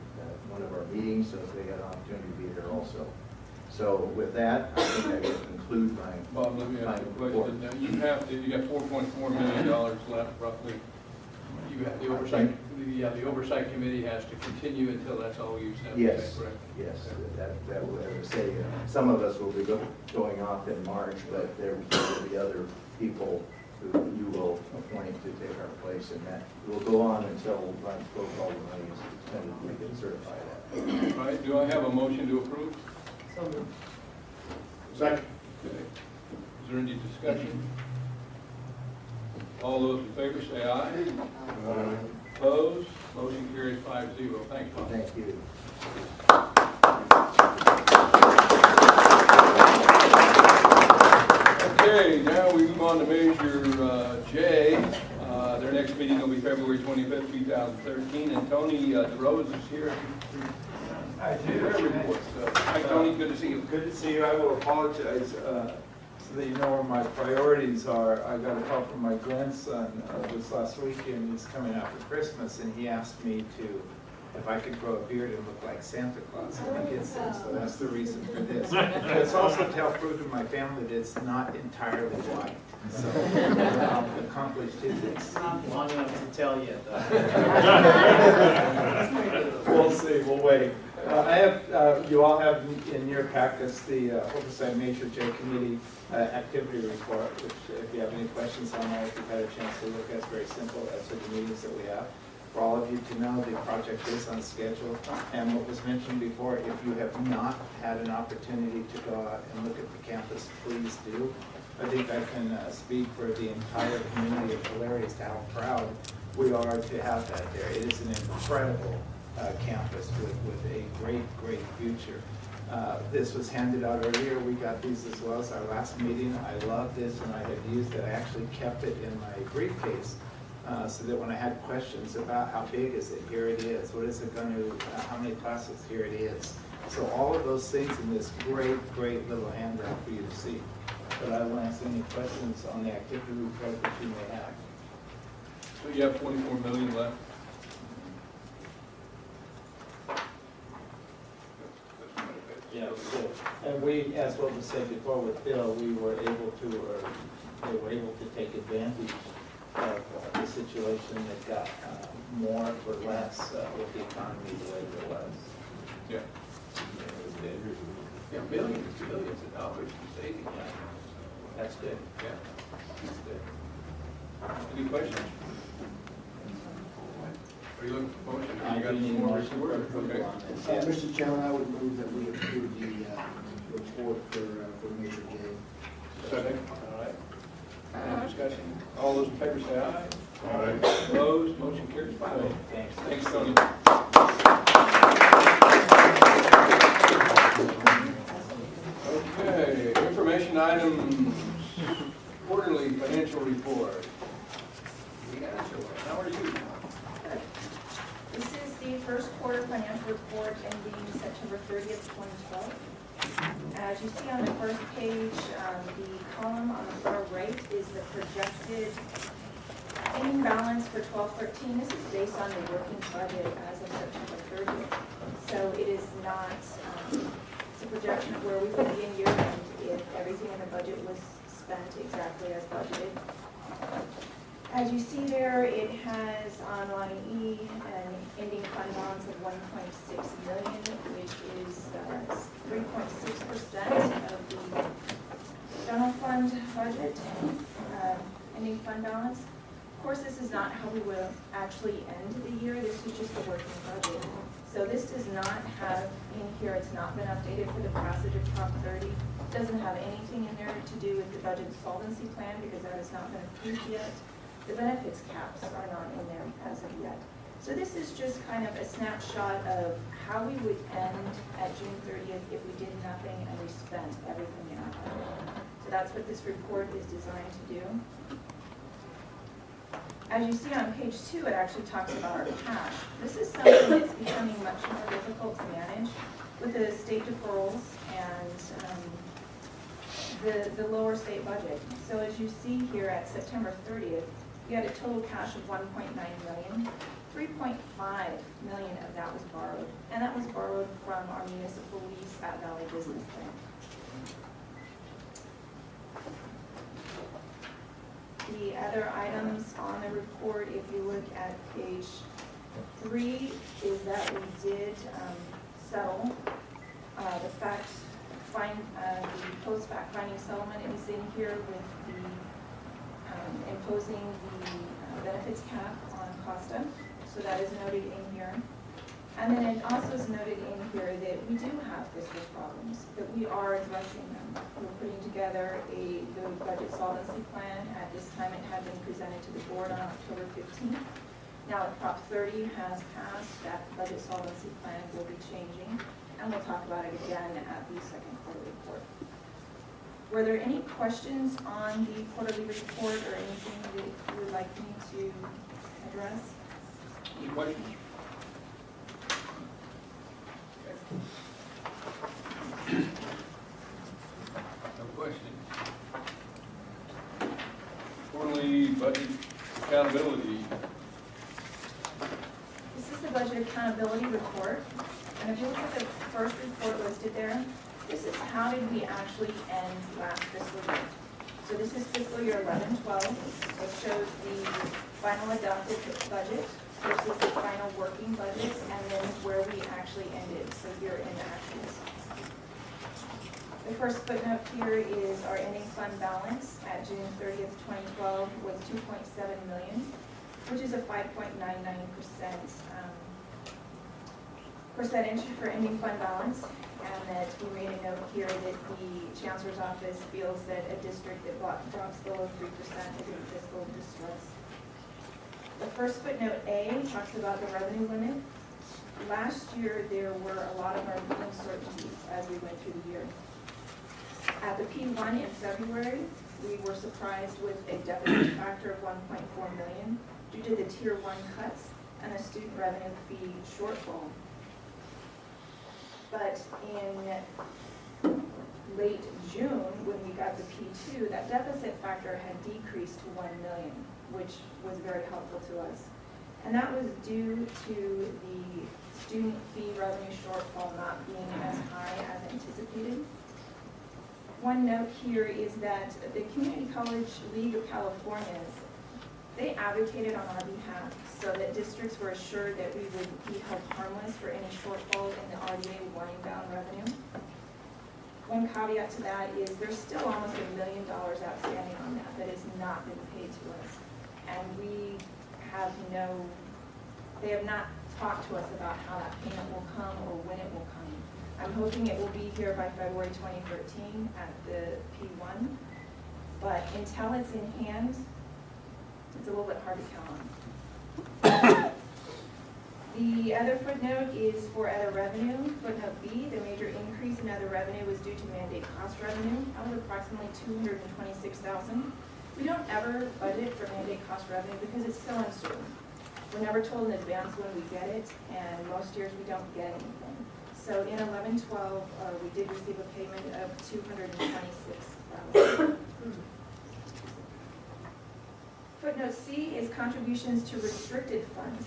one of our meetings, so if they had an opportunity to be there also. So with that, I think I will conclude my. Bob, let me ask you a question. Now, you got $4.4 million left roughly. You have the oversight, the oversight committee has to continue until that's all used up. Yes, is that correct? yes, that will, as I say, some of us will be going off in March, but there will be other people who you will appoint to take our place, and that will go on until all the money is expended, we can certify that. All right, do I have a motion to approve? So moved. Second. Okay. Is there any discussion? All those in favor say aye. Aye. Opposed? Motion carries 5-0. Thanks, Bob. Thank you. Okay, now we move on to Measure J. Their next meeting will be February 25th, 2013, and Tony DeRose is here. I do. Their reports. Hi, Tony. Good to see you. Good to see you. I will apologize so that you know where my priorities are. I got a call from my grandson this last weekend. He's coming out for Christmas, and he asked me if I could grow a beard and look like Santa Claus when he gets in. So that's the reason for this. But it's also to help prove to my family that it's not entirely white. So I'll accomplish his. It's not long enough to tell yet, though. We'll see. We'll wait. I have, you all have in your packets the Oversight Measure J Committee activity report, which if you have any questions on that, if you've had a chance to look at, it's very simple as to the meetings that we have. For all of you to know, the project is on schedule, and what was mentioned before, if you have not had an opportunity to go out and look at the campus, please do. I think I can speak for the entire community of Tulare as to how proud we are to have that there. It is an incredible campus with a great future. This was handed out earlier. We got these as well as our last meeting. I love this, and I have used it. I actually kept it in my briefcase so that when I had questions about how big is it, here it is, what is it going to, how many classes, here it is. So all of those things in this great, great little handout for you to see. But I will answer any questions on the activity report that you may have. So you have 24 million left? Yeah, so, and we, as what was said before with Bill, we were able to, or they were able to take advantage of the situation that got more for less with the economy the way it was. Yeah. Yeah, billions of dollars in savings. Yeah. That's good. Yeah. That's good. Any questions? Are you looking for motion? I You got do need more motion for report? approval Okay. on this. Mr. Chairman, I would move that we approve the report for Measure J. Second. All right. Any discussion? All those in favor say aye. Aye. Opposed, motion carries 5-0. Thanks. Thanks, Tony. Okay, information items, quarterly financial report. How are you? This is the first quarter financial report ending September 30th, 2012. As you see on the first page, the column on the far right is the projected ending balance for 12/13. This is based on the working budget as of September 30th. So it is not, it's a projection of where we would be in year end if everything in the budget was spent exactly as budgeted. As you see there, it has on line E an ending fund balance of 1.6 million, which is 3.6% of the general fund budget, ending fund balance. Of course, this is not how we will actually end the year. This is just the working budget. So this does not have in here, it's not been updated for the passage of Prop 30. It doesn't have anything in there to do with the budget solvency plan because that has not been approved yet. The benefits caps are not in there as of yet. So this is just kind of a snapshot of how we would end at June 30th if we did nothing and we spent everything in our budget. So that's what this report is designed to do. As you see on page 2, it actually talks about our cash. This is something that's becoming much more difficult to manage with the state deferrals and the lower state budget. So as you see here at September 30th, we had a total cash of 1.9 million. 3.5 million of that was borrowed, and that was borrowed from our municipal lease at Valley Business Bank. The other items on the report, if you look at page 3, is that we did settle the post-fact finding settlement is in here with the imposing the benefits cap on Costa. So that is noted in here. And then it also is noted in here that we do have fiscal problems, but we are addressing them. We're putting together the budget solvency plan. At this time, it had been presented to the board on October 15th. Now, Prop 30 has passed. That budget solvency plan will be changing, and we'll talk about it again at the second quarterly report. Were there any questions on the quarterly report or anything that you would like me to address? Any questions? No questions. Quarterly budget accountability. This is the budget accountability report. And if you look at the first report listed there, this is how did we actually end last fiscal year. So this is fiscal year 11-12, which shows the final adopted budget versus the final working budget, and then where we actually ended, so year end actuals. The first footnote here is our ending fund balance at June 30th, 2012 was 2.7 million, which is a 5.99% percentage for ending fund balance, and that we made a note here that the Chancellor's Office feels that a district that drops below 3% is in fiscal distress. The first footnote A talks about the revenue limit. Last year, there were a lot of uncertainties as we went through the year. At the P1 in February, we were surprised with a deficit factor of 1.4 million. due to the Tier 1 cuts and a student revenue fee shortfall. But in late June, when we got the P2, that deficit factor had decreased to 1 million, which was very helpful to us. And that was due to the student fee revenue shortfall not being as high as anticipated. One note here is that the Community College League of California, they advocated on our behalf so that districts were assured that we would be held harmless for any shortfall in the RDA winding down revenue. One caveat to that is there's still almost $1 million outstanding on that has not been paid to us. And we have they have not talked to us about how that payment will come or when it will come. I'm hoping it will be here by February 2013 at the P1, but until it's in hand, it's a little bit hard to count on. The other footnote is for other revenue. Footnote B, the major increase in other revenue was due to mandate cost revenue. That was approximately $226,000. We don't ever budget for mandate cost revenue because it's so uncertain. We're never told in advance when we get it, and most years we don't get anything. So in 11-12, we did receive a payment of $226,000. Footnote C is contributions to restricted funds.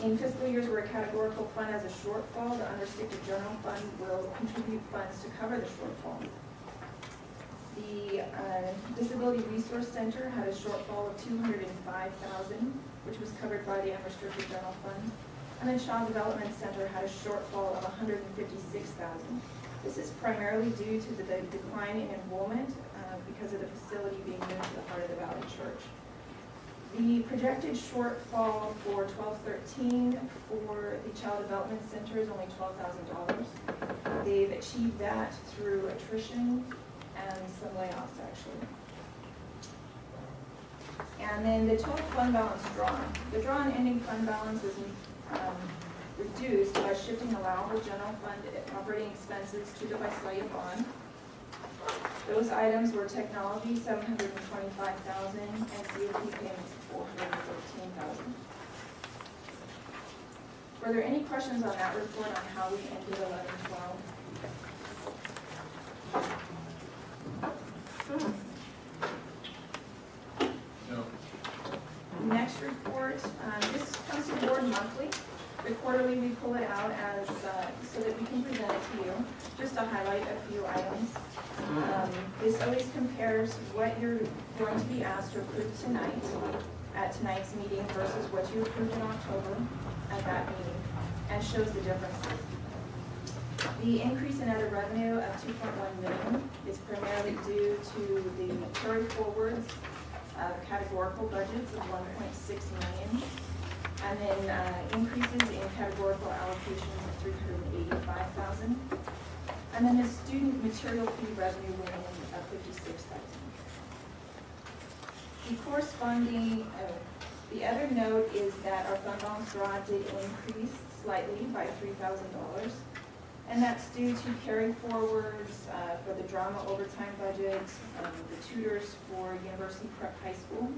In fiscal years where a categorical fund has a shortfall, the unrestricted general fund will contribute funds to cover the shortfall. The Disability Resource Center had a shortfall of $205,000, which was covered by the unrestricted general fund. And then Shaw Development Center had a shortfall of $156,000. This is primarily due to the decline in enrollment because of the facility being moved to the Heart of the Valley Church. The projected shortfall for 12-13 for the Child Development Center is only $12,000. They've achieved that through attrition and some layoffs, actually. And then the total fund balance drawn. The drawn ending fund balance was reduced by shifting allowable general fund operating expenses to the Visalia bond. Those items were technology, $725,000, and COP payments of $413,000. Were there any questions on that report on how we ended 11-12? No. Next report, this comes to the board monthly. The quarterly, we pull it out as so that we can present it to you. Just to highlight a few items. This always compares what you're going to be asked to approve tonight at tonight's meeting versus what you approved in October at that meeting, and shows the differences. The increase in other revenue of $2.1 million is primarily due to the carry forwards of categorical budgets of $1.6 million. And then increases in categorical allocations of $385,000. And then the student material fee revenue went in of $56,000. The corresponding, the other note is that our fund balance draw did increase slightly by $3,000. And that's due to carry forwards for the drama overtime budget, the tutors for University Prep High School.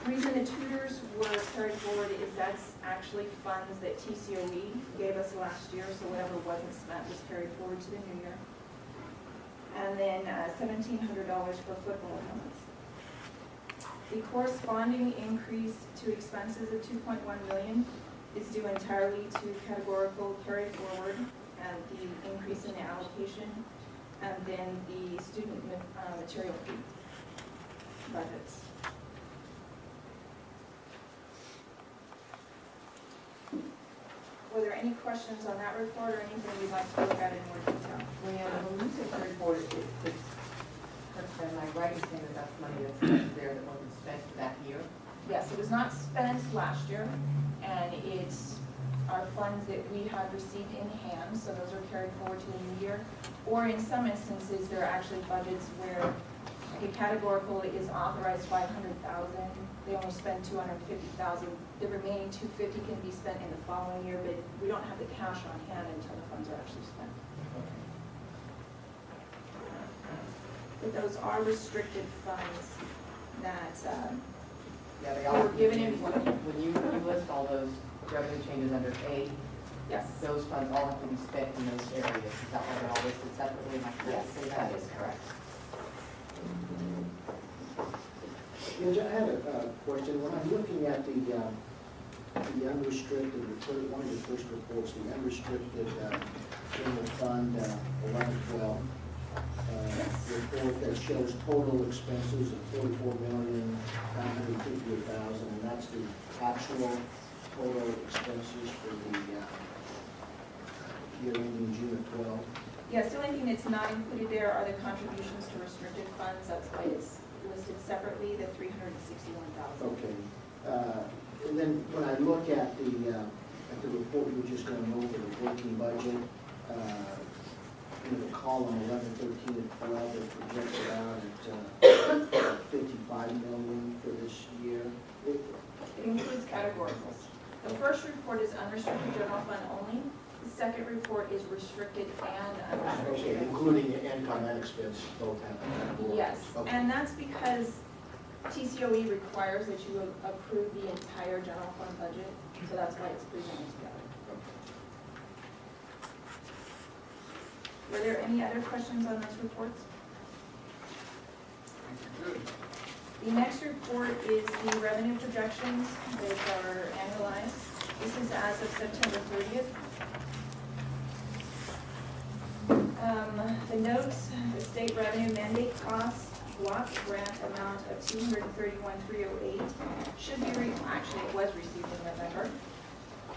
The reason the tutors were carried forward is that's actually funds that TCOE gave us last year, so whatever wasn't spent was carried forward to the new year. And then $1,700 for football helmets. The corresponding increase to expenses of $2.1 million is due entirely to categorical carry forward and the increase in the allocation, and then the student material fee budgets. Were there any questions on that report or anything you'd like to look at in more detail? Leanne, when you say carry forward, am I right in saying that that's money that's there that wasn't spent that year? Yes, it was not spent last year, and it's our funds that we have received in hand, so those are carried forward to the new year. Or in some instances, there are actually budgets where a categorical is authorized $500,000, they only spend $250,000. The remaining $250,000 can be spent in the following year, but we don't have the cash on hand until the funds are actually spent. But those are restricted funds that Yeah, they We all. were given input. When you list all those revenue changes under A, Yes. those funds all have to be spent in those areas. Is that why they're all listed separately? Am I correct Yes, to say that is correct. Yeah, I had a question. When I'm looking at the unrestricted, one of the first reports, the unrestricted general fund 1112 report that shows total expenses of $44,958,000, and that's the actual total expenses for the year ending June of 12. Yes, the only thing that's not included there are the contributions to restricted funds. That's why it's listed separately, the $361,000. Okay. And then when I look at the report we were just going over, the working budget, in the column 11, 13, and 12, it projects it out at $55 million for this year. It includes categoricals. The first report is unrestricted general fund only. The second report is restricted and unrestricted. Okay, including the income and expense, both have that. Yes, Okay. and that's because TCOE requires that you approve the entire general fund budget, so that's why it's presented together. Were there any other questions on those reports? The next report is the revenue projections that are annualized. This is as of September 30th. The notes, the state revenue mandate costs, block grant amount of $231,308 should be, actually it was received in November.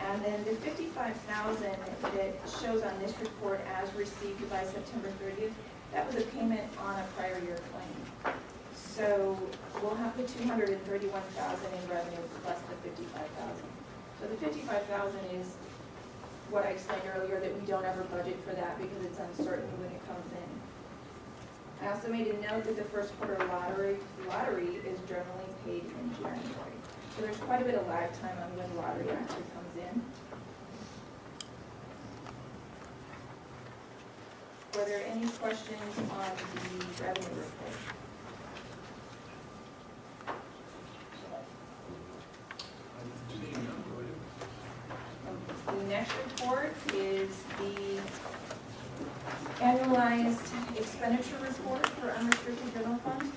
And then the $55,000 that shows on this report as received by September 30th, that was a payment on a prior year claim. So we'll have the $231,000 in revenue plus the $55,000. So the $55,000 is what I explained earlier, that we don't ever budget for that because it's uncertain when it comes in. I also made a note that the first quarter lottery is generally paid in January. So there's quite a bit of lag time on when lottery actually comes in. Were there any questions on the revenue report? The next report is the annualized expenditure report for unrestricted general fund.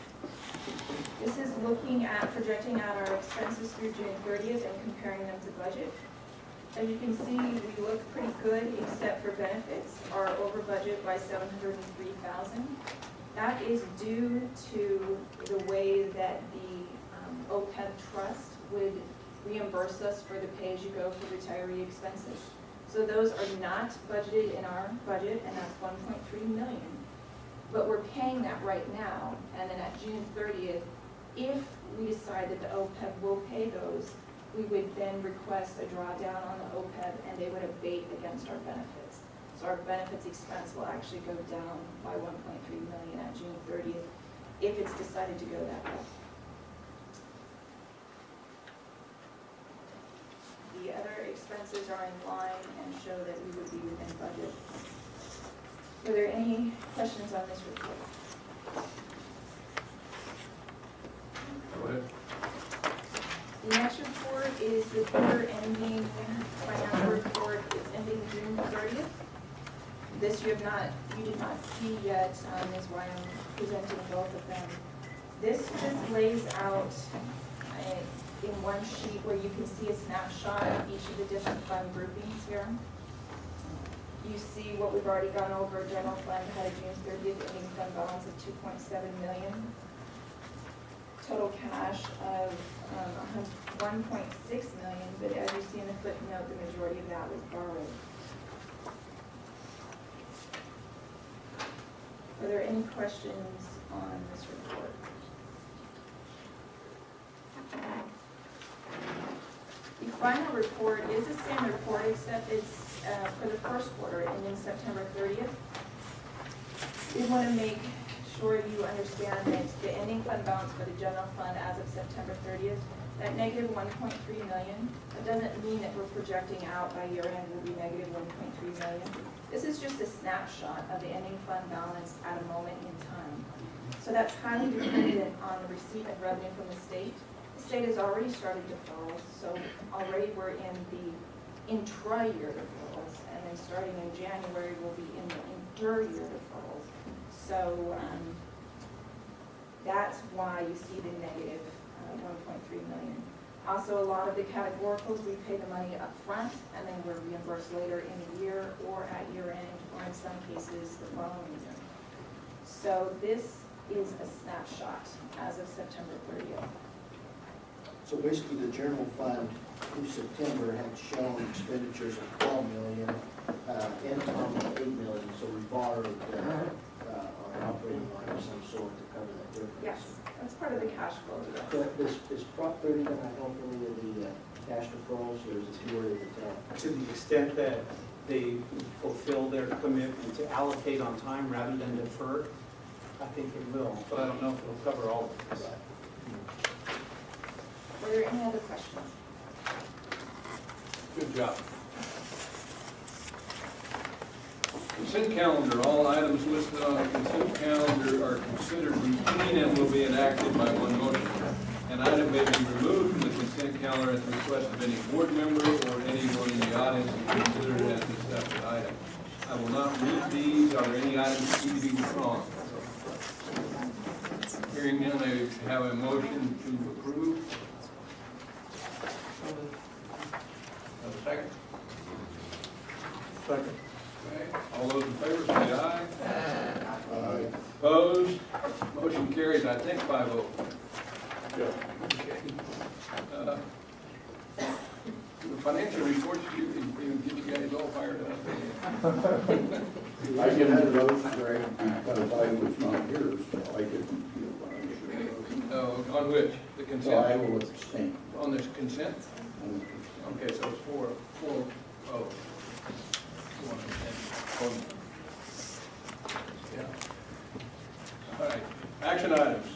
This is looking at projecting out our expenses through June 30th and comparing them to budget. As you can see, we look pretty good except for benefits, are over budget by $703,000. That is due to the way that the OPEB trust would reimburse us for the pay-as-you-go for retiree expenses. So those are not budgeted in our budget, and that's $1.3 million. But we're paying that right now, and then at June 30th, if we decide that the OPEB will pay those, we would then request a drawdown on the OPEB, and they would abate against our benefits. So our benefits expense will actually go down by $1.3 million at June 30th, if it's decided to go that way. The other expenses are in line and show that we would be within budget. Were there any questions on this report? Go ahead. The next report is the quarter ending financial report. It's ending June 30th. This you did not see yet, is why I'm presenting both of them. This just lays out in one sheet where you can see a snapshot of each of the different fund groupings here. You see what we've already gone over. General fund had a June 30th ending fund balance of $2.7 million. Total cash of $1.6 million, but as you see in the footnote, the majority of that was borrowed. Are there any questions on this report? The final report is a standard report, except it's for the first quarter ending September 30th. We want to make sure you understand that the ending fund balance for the general fund as of September 30th, that negative $1.3 million, that doesn't mean that we're projecting out by year end will be negative $1.3 million. This is just a snapshot of the ending fund balance at a moment in time. So that's highly dependent on the receipt of revenue from the state. The state has already started deferrals, so already we're in the intra-year deferrals, and then starting in January, we'll be in the inter-year deferrals. So that's why you see the negative 1.3 million. Also, a lot of the categoricals, we pay the money up front, and then we're reimbursed later in the year or at year end, or in some cases, the following year. So this is a snapshot as of September 30th. So basically, the general fund through September had shown expenditures of 12 million, income of 8 million, so we borrowed our operating line of some sort to cover that difference. Yes, that's part of the cash flow. So is Prop 30 going to help any of the cash deferrals, or is it too early to tell? To the extent that they fulfill their commitment to allocate on time rather than defer, I think it will, but I don't know if it'll cover all of this. Were there any other questions? Good job. Consent calendar, all items listed on the consent calendar are considered routine and will be enacted by one motion. An item may be removed from the consent calendar at the request of any board member or anyone in the audience and considered as a separate item. I will not read these. Are there any items that need to be withdrawn? Hearing none, I have a motion to approve. Have a second? Second. Okay, all those in favor say aye. Aye. Opposed? Motion carries, I think, 5-0. Yeah. Okay. The financial reports, you can get you guys all fired up. I didn't vote, Greg, because I was not here, so I didn't feel Oh, on which? The consent? So I will abstain. On this consent? Okay, so it's 4-0. Yeah. All right, action items.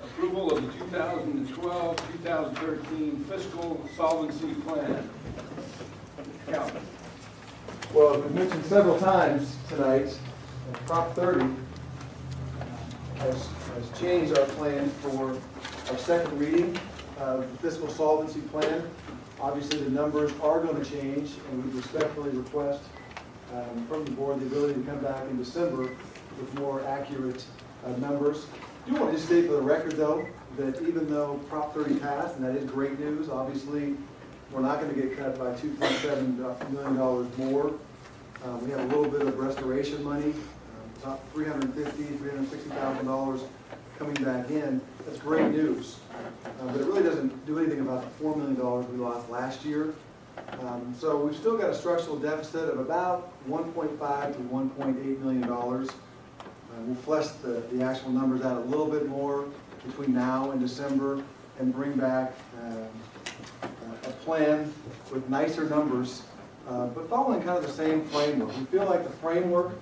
Approval of the 2012-2013 fiscal solvency plan. Calvin. Well, as we mentioned several times tonight, Prop 30 has changed our plan for our second reading of the fiscal solvency plan. Obviously, the numbers are going to change, and we respectfully request from the board the ability to come back in December with more accurate numbers. I do want to just state for the record, though, that even though Prop 30 passed, and that is great news, obviously, we're not going to get cut by $2.7 million more. We have a little bit of restoration money, about $350,000, $360,000 coming back in. That's great news. But it really doesn't do anything about the $4 million we lost last year. So we've still got a structural deficit of about $1.5 to $1.8 million. We'll flesh the actual numbers out a little bit more between now and December and bring back a plan with nicer numbers, but following kind of the same framework. We feel like the framework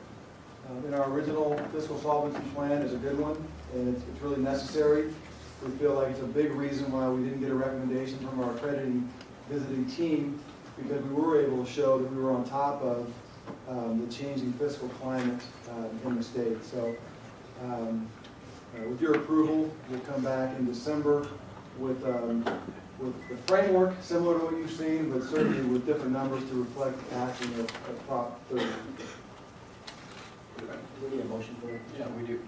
in our original fiscal solvency plan is a good one, and it's really necessary. We feel like it's a big reason why we didn't get a recommendation from our accrediting visiting team, because we were able to show that we were on top of the changing fiscal climate in the state. So with your approval, we'll come back in December with the framework similar to what you've seen, but certainly with different numbers to reflect the passing of Prop 30. Do we need a motion for it? Yeah, we do.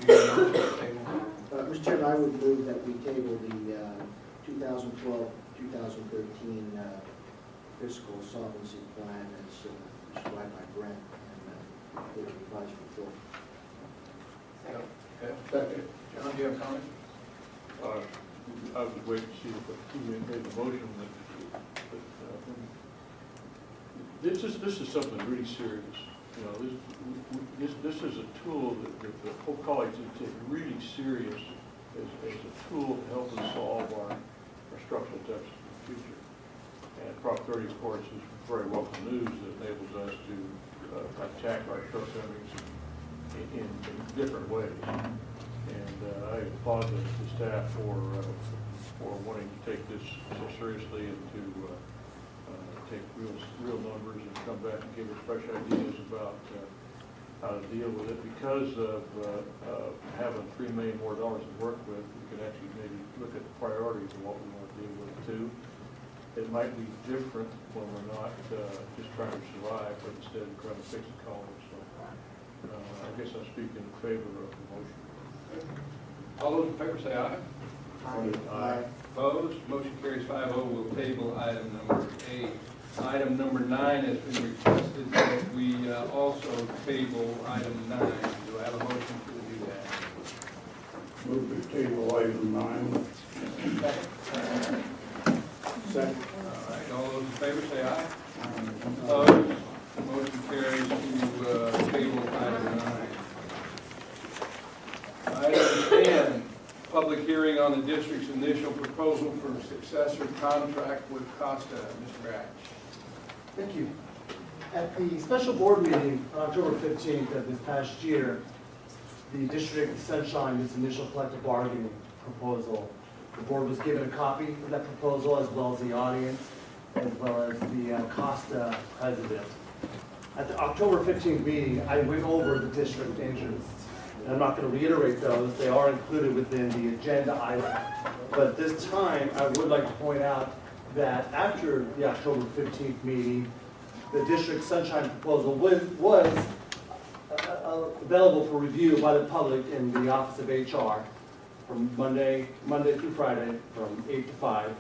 Mr. Chairman, I would move that we table the 2012-2013 fiscal solvency plan as described by Brent and get a revised report. Okay. John, do you have a comment? I was waiting to see if he made the motion that this is something really serious. You know, this is a tool that the whole college is taking really serious as a tool to help us solve our structural deficit in the future. And Prop 30, of course, is very welcome news that enables us to attack our shortcomings in different ways. And I applaud the staff for wanting to take this so seriously and to take real numbers and come back and give us fresh ideas about how to deal with it. Because of having $3 million more to work with, we can actually maybe look at the priorities of what we want to deal with too. It might be different when we're not just trying to survive, but instead of trying to fix the college. So I guess I'm speaking in favor of the motion. All those in favor say aye. Aye. Opposed? Motion carries 5-0. We'll table item number 8. Item number 9 has been requested that we also table item 9. Do I have a motion to do that? Move to table item 9. Second. All right, all those in favor say aye. Opposed? Motion carries to table item 9. Item 10, public hearing on the district's initial proposal for successor contract with Costa. Mr. Gratch. Thank you. At the special board meeting on October 15th of this past year, the district sunshine its initial collective bargaining proposal. The board was given a copy of that proposal, as well as the audience, as well as the Costa president. At the October 15th meeting, I went over the district interests. And I'm not going to reiterate those. They are included within the agenda item. But this time, I would like to point out that after the October 15th meeting, the district sunshine proposal was available for review by the public in the Office of HR from Monday through Friday from 8 to 5.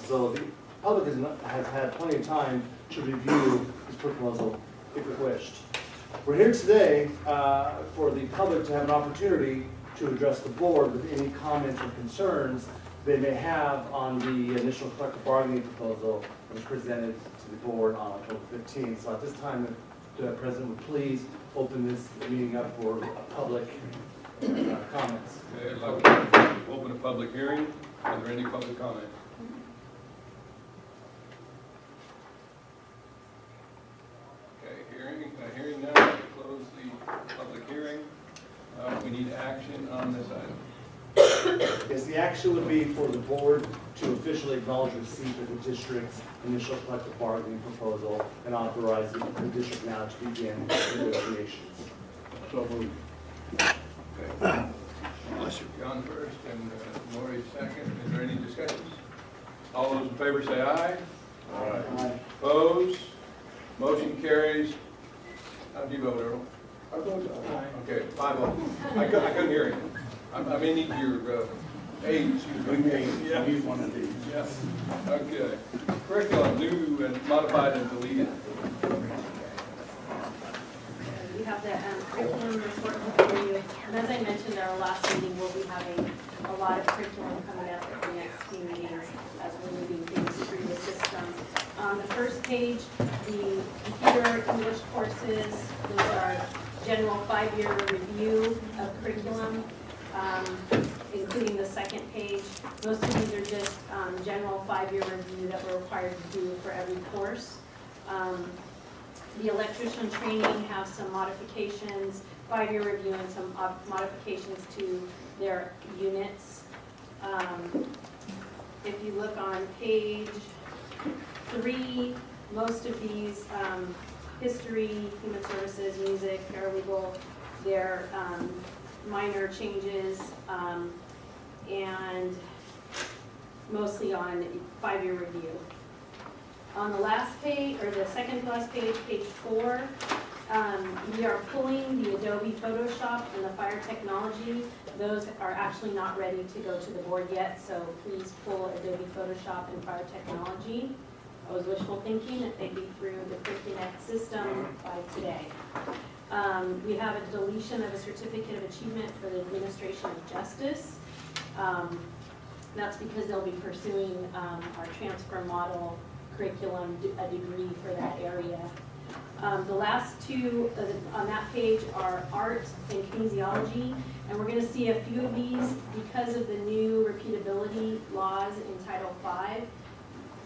So the public has had plenty of time to review this proposal if it wished. We're here today for the public to have an opportunity to address the board with any comments or concerns they may have on the initial collective bargaining proposal that was presented to the board on October 15th. So at this time, the President would please open this meeting up for public comments. Okay, I'd like to open a public hearing. Are there any public comments? Hearing now, we close the public hearing. We need action on this item. Yes, the action would be for the board to officially acknowledge receipt of the district's initial collective bargaining proposal and authorize the district now to begin negotiations. So moved. Okay. John first and Lori second. Is there any discussions? All those in favor say aye. Aye. Opposed? Motion carries. How do you vote, Earl? I vote aye. Okay, 5-0. I couldn't hear you. I may need your aids. We may need one of these. Yes. Okay. Curriculum, new and modified and deleted. We have the curriculum report before you. And as I mentioned at our last meeting, we'll be having a lot of curriculum coming up at the next few meetings as we're moving things through the system. On the first page, the computer English courses, those are general 5-year review of curriculum, including the second page. Most of these are just general 5-year review that we're required to do for every course. The electrician training have some modifications, 5-year review and some modifications to their units. If you look on page 3, most of these, history, human services, music, paralegal, they're minor changes, and mostly on 5-year review. On the last page, or the second to last page, page 4, we are pulling the Adobe Photoshop and the Fire Technology. Those are actually not ready to go to the board yet, so please pull Adobe Photoshop and Fire Technology. I was wishful thinking that they'd be through the ClickConnect system by today. We have a deletion of a certificate of achievement for the Administration of Justice. That's because they'll be pursuing our transfer model curriculum, a degree for that area. The last two on that page are art and kinesiology, and we're going to see a few of these because of the new repeatability laws in Title V.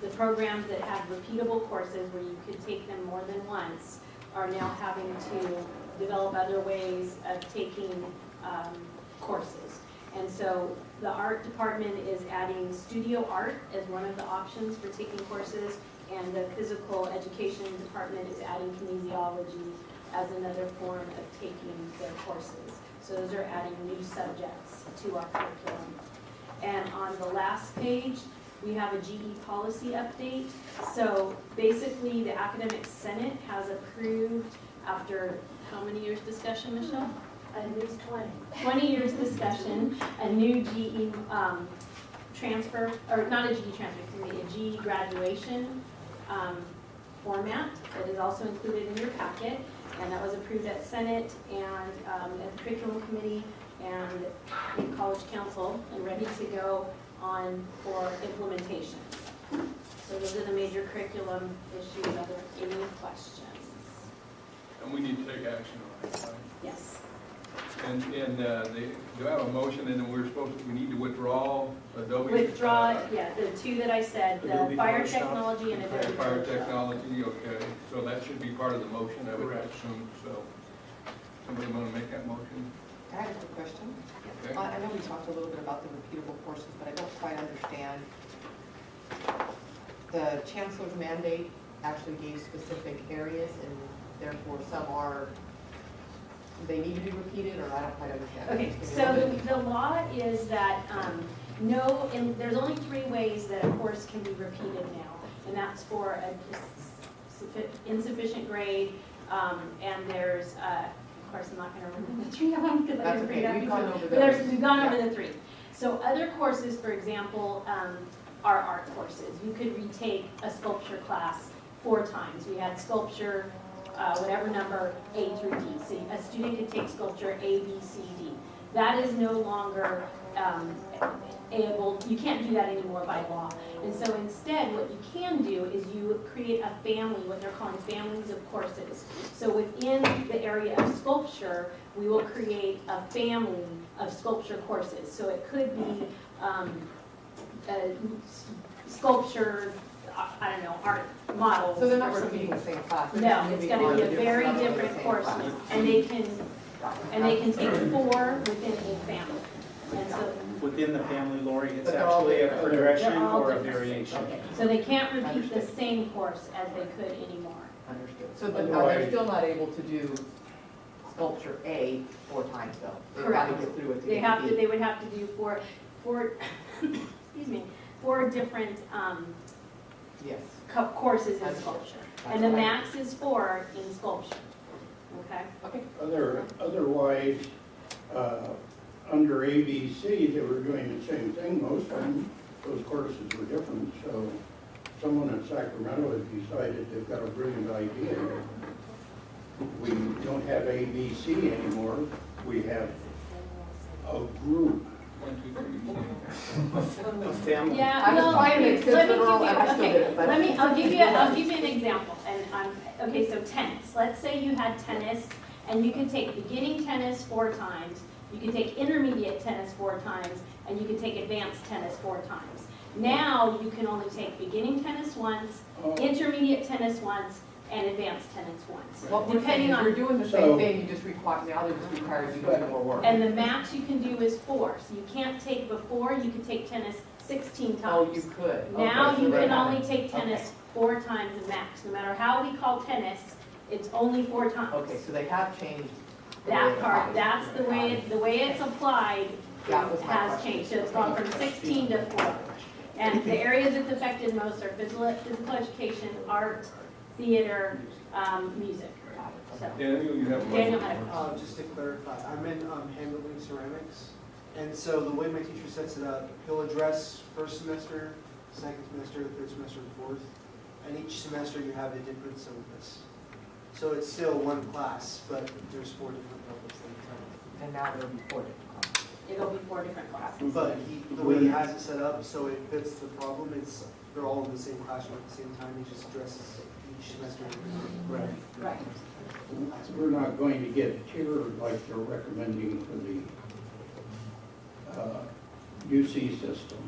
The programs that have repeatable courses where you could take them more than once are now having to develop other ways of taking courses. And so the art department is adding studio art as one of the options for taking courses, and the physical education department is adding kinesiology as another form of taking their courses. So those are adding new subjects to our curriculum. And on the last page, we have a GE policy update. So basically, the Academic Senate has approved, after how many years discussion, Michelle? At least 20. 20 years discussion, a new GE transfer, or not a GE transfer, excuse me, a GE graduation format that is also included in your packet. And that was approved at Senate and at the Curriculum Committee and in College Council and ready to go on for implementation. So those are the major curriculum issues. Are there any questions? And we need to take action on it, right? Yes. And do I have a motion, and then we need to withdraw Adobe? Withdraw, yeah, the two that I said, the Adobe fire Photoshop. technology and Adobe Fire Photoshop. technology, okay, so that should be part of the motion, I would assume, so. Somebody want to make that motion? I have a quick question. Okay. I know we talked a little bit about the repeatable courses, but I don't quite understand. The chancellor's mandate actually gave specific areas, and therefore some are, they need to be repeated, or I don't quite understand. Okay, so the law is that there's only 3 ways that a course can be repeated now, and that's for a insufficient grade, and there's, of course, I'm not going to remember the 3 of them because I didn't bring it up before. We've gone over the 3. So other courses, for example, are art courses. You could retake a sculpture class 4 times. We had sculpture, whatever number, A through D. So a student could take sculpture A, B, C, D. That is no longer able, you can't do that anymore by law. And so instead, what you can do is you create a family, what they're calling families of courses. So within the area of sculpture, we will create a family of sculpture courses. So it could be sculpture, I don't know, art models. So they're not or something. repeating the same class? No, it's going to be a very different course, and they can take 4 within a family. And so Within the family, Lori, it's But they're all actually a different. progression They're all or a different. variation. Okay, so they can't repeat the same course as they could anymore. Understood. So they're still not able to do sculpture A 4 times though? They've got to get through it to get to B. They would have to do four excuse me, 4 different Yes. courses in That's sculpture. That's And the what I- max is 4 in sculpture. Okay? Okay. Otherwise, under ABC, they were doing the same thing. Most of them, those courses were different. So someone in Sacramento has decided they've got a brilliant idea. We don't have ABC anymore. We have a group. 1, 2, 3. A family. Yeah, I was well, trying to make sense let me of it all, give you- and I still okay, didn't, but- I'll give you an example. And okay, so tennis. Let's say you had tennis, and you can take beginning tennis 4 times, you can take intermediate tennis 4 times, and you can take advanced tennis 4 times. Now, you can only take beginning tennis once, intermediate tennis once, and advanced tennis once. What we're saying is we're doing the So- same thing, you just require, now they're just requiring you to do more work. And the max you can do is 4. So you can't take before, you could take tennis 16 times. Oh, you could. Now Okay, so you they're can not- only take tennis 4 times the max. No matter how we call tennis, it's only 4 times. Okay, so they have changed. the way That it's part, applied. that's the way it's applied That was my has question. changed. So it's gone from 16 to 4. And the areas it's affected most are physical education, art, theater, music. So, Daniel, you have a Daniel question? had a Just to clarify, I'm in handling ceramics, and so the way my teacher sets it up, he'll address first semester, second semester, third semester, and fourth, and each semester you have a different syllabus. So it's still one class, but there's 4 different levels that you have. And now they're reported. It'll be 4 different classes. But the way he has it set up, so it fits the problem, they're all in the same classroom at the same time, he just addresses each semester. Right. Right. We're not going to get tiered like they're recommending for the UC system,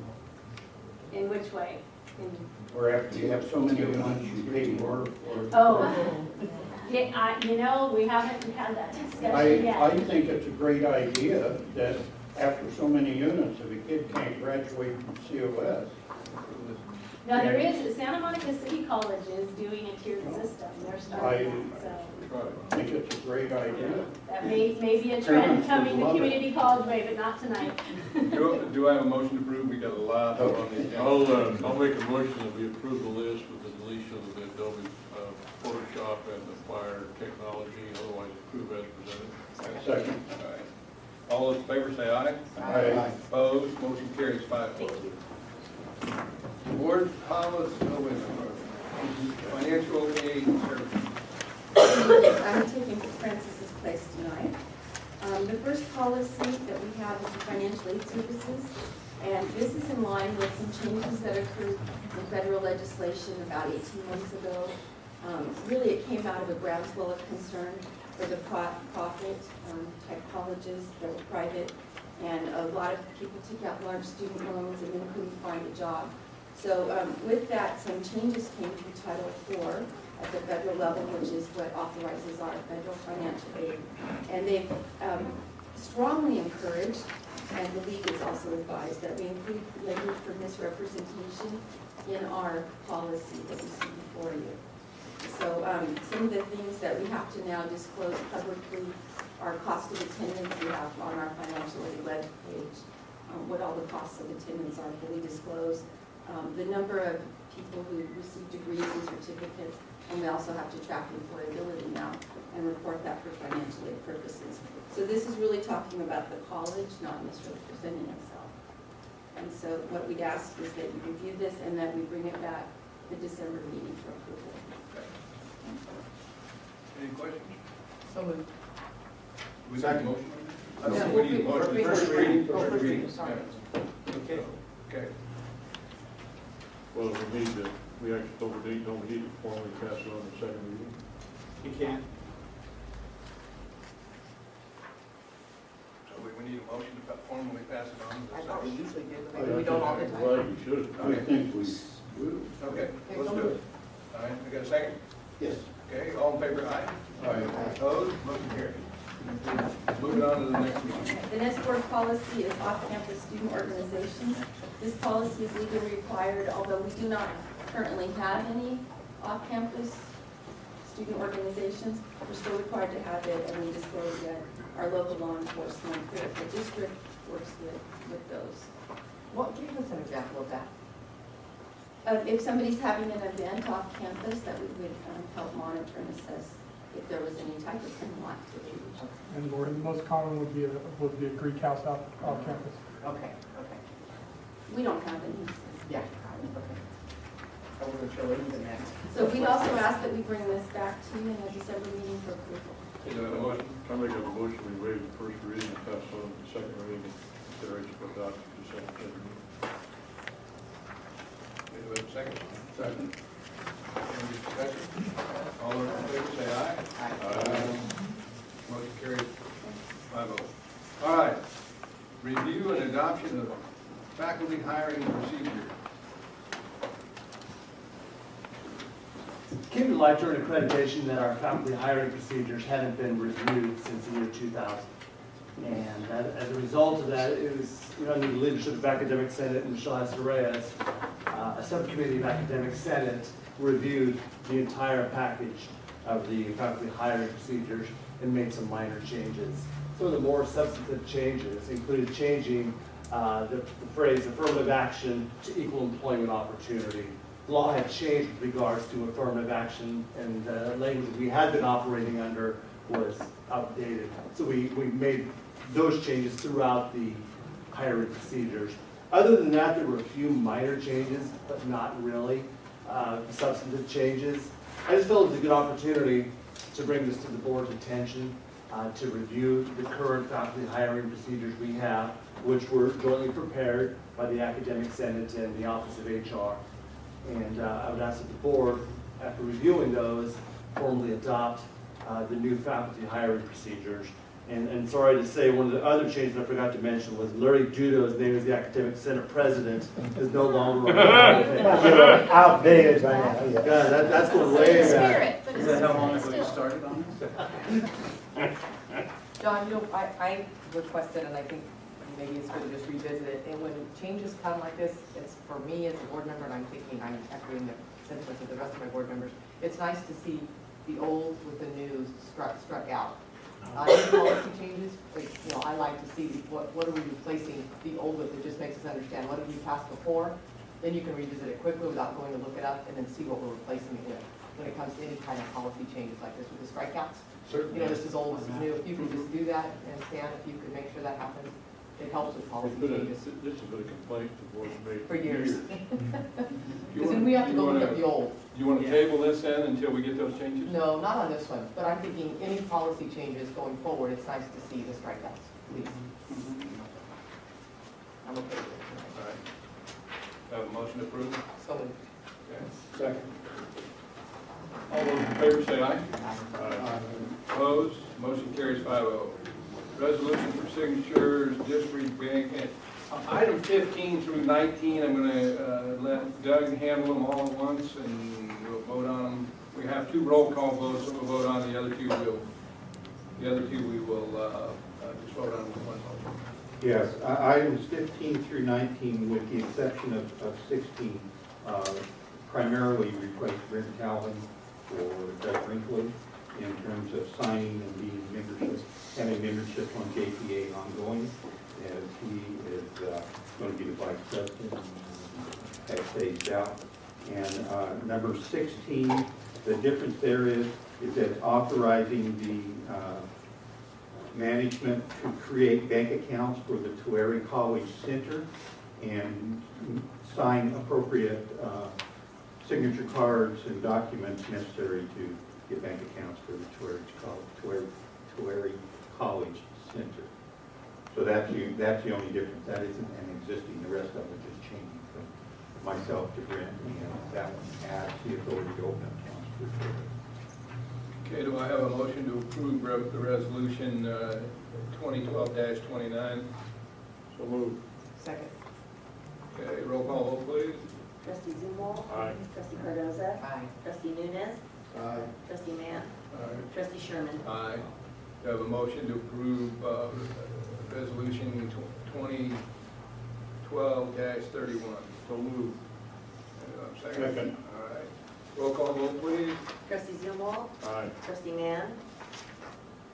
In which way? where after you have so many months, you pay more for. Oh, yeah, we haven't had that discussion yet. I think it's a great idea that after so many units, if a kid can't graduate from COS. Now, there is, Santa Monica City College is doing a tiered system. They're starting that, so. try. I think it's a great idea. That may be a trend coming the community college way, but not tonight. Do I have a motion to approve? We got a lot on these. I'll make a motion that we approve the list with the deletion of the Adobe Photoshop and the Fire technology, otherwise approve as presented. Second. All right. All those in favor say aye. Aye. Opposed, motion carries 5-0. Board policy, financial aid services. I'm taking Francis's place tonight. The first policy that we have is the financial aid services, and this is in line with some changes that occurred in federal legislation about 18 months ago. Really, it came out of a groundswell of concern for the profit type colleges that were private, and a lot of people took out large student loans and then couldn't find a job. So with that, some changes came to Title IV at the federal level, which is what authorizes our federal financial aid. And they've strongly encouraged, and the league is also advised, that we include language for misrepresentation in our policy that we see before you. So some of the things that we have to now disclose publicly are cost of attendance. We have on our financial aid web page what all the costs of attendance are fully disclosed. The number of people who receive degrees and certificates, and we also have to track employability now and report that for financial aid purposes. So this is really talking about the college, not misrepresenting itself. And so what we'd ask is that you review this and that we bring it back to the December meeting for approval. Any questions? So moved. We got a motion? Yeah. We need a motion. First reading. First reading. Sorry. Okay. Okay. Well, we need to, we actually don't need to formally pass it on the second reading. You can't. So we need a motion to formally pass it on to I the thought we second. usually did, but maybe we don't all the time. Well, you should. I think we do. Okay, Okay, let's so do moved. it. All right, we got a second? Yes. Okay, all in favor, aye? Aye. Opposed, motion carried. Moving on to the next one. The next board policy is off-campus student organizations. This policy is legally required, although we do not currently have any off-campus student organizations. We're still required to have it, and we disclose that our local law enforcement, the district works with those. What, give us an example of that. If somebody's having an event off campus, that we would help monitor and assess if there was any type of criminal activity. And Lori, the most common would be a Greek house off campus. Okay, okay. We don't have any. Yeah. Okay. I wasn't sure what even meant. So we also ask that we bring this back to you in the December meeting for approval. Do you have a motion? I make a motion, we waive the first reading and pass on the second reading in consideration for adoption to December meeting. Do you have a second? Second. Any discussion? All those in favor say aye. Aye. Motion carries 5-0. All right, review and adoption of faculty hiring procedure. Came to light during accreditation that our faculty hiring procedures hadn't been reviewed since the year 2000. And as a result of that, it was, under the leadership of Academic Senate and Michelle Hester-Reyes, a subcommittee of Academic Senate reviewed the entire package of the faculty hiring procedures and made some minor changes. Some of the more substantive changes included changing the phrase affirmative action to equal employment opportunity. The law had changed with regards to affirmative action, and the language we had been operating under was outdated. So we made those changes throughout the hiring procedures. Other than that, there were a few minor changes, but not really substantive changes. I just felt it was a good opportunity to bring this to the board's attention, to review the current faculty hiring procedures we have, which were jointly prepared by the Academic Senate and the Office of HR. And I would ask that the board, after reviewing those, formally adopt the new faculty hiring procedures. And sorry to say, one of the other changes I forgot to mention was Larry Judo's name as the Academic Senate President is no longer on. Outdated by now, yeah. God, that's going way back. Is that how long ago you started on this? John, I requested, and I think maybe it's good to just revisit it, and when changes come like this, it's for me as a board member, and I'm echoing the sentiments of the rest of my board members, it's nice to see the old with the new struck out. Any policy changes, like, I like to see what are we replacing the old with, it just makes us understand, what have you passed before? Then you can revisit it quickly without going to look it up, and then see what we're replacing it with. When it comes to any kind of policy changes like this with the strikeouts. Certainly. This is old, this is new, if you can just do that, and Stan, if you could make sure that happens, it helps with policy changes. This has been a complaint the board's made For years. You Because wanna- then we have to you go look wanna- at the old. You want to table this then until we get those changes? No, not on this one, but I'm thinking any policy changes going forward, it's nice to see the strikeouts, please. I'm okay with it. All right. Have a motion to approve? So moved. Okay. Second. All those in favor say aye. Aye. Opposed? Motion carries 5-0. Resolution for signatures, District Bank. Item 15 through 19, I'm going to let Doug handle them all at once, and we'll vote on them. We have 2 roll call votes, so we'll vote on the other 2. We will just vote on with one motion. Yes, items 15 through 19, with the exception of 16, primarily replace Brent Calvin for Doug Brinkley in terms of signing and being having membership on JPA ongoing, as he is going to be the vice president and has phased out. And number 16, the difference there is that authorizing the management to create bank accounts for the Tulare College Center and sign appropriate signature cards and documents necessary to get bank accounts for the Tulare College Center. So that's the only difference. That isn't an existing. The rest of it is changing from myself to Brent, and that one has the authority to open accounts for Tulare. Okay, do I have a motion to approve the resolution 2012-29? So moved. Second. Okay, roll call vote, please. Trustee Zumwalt. Aye. Trustee Cardoza. Aye. Trustee Nunez. Aye. Trustee Mann. Aye. Trustee Sherman. Aye. Do I have a motion to approve resolution 2012-31? So moved. Second. All right. Roll call vote, please. Trustee Zumwalt. Aye. Trustee Mann.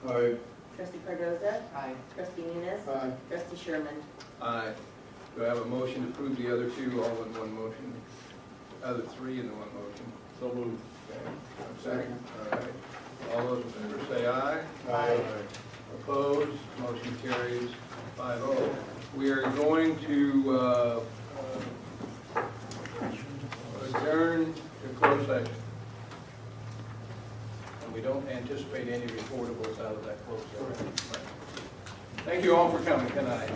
Aye. Trustee Cardoza. Aye. Trustee Nunez. Aye. Trustee Sherman. Aye. Do I have a motion to approve the other 2 all in one motion? Other 3 in the one motion? So moved. Okay. Second. All right. All those in favor say aye. Aye. Opposed? Motion carries 5-0. We are going to adjourn to closed session. And we don't anticipate any reportables out of that closed session. Thank you all for coming tonight.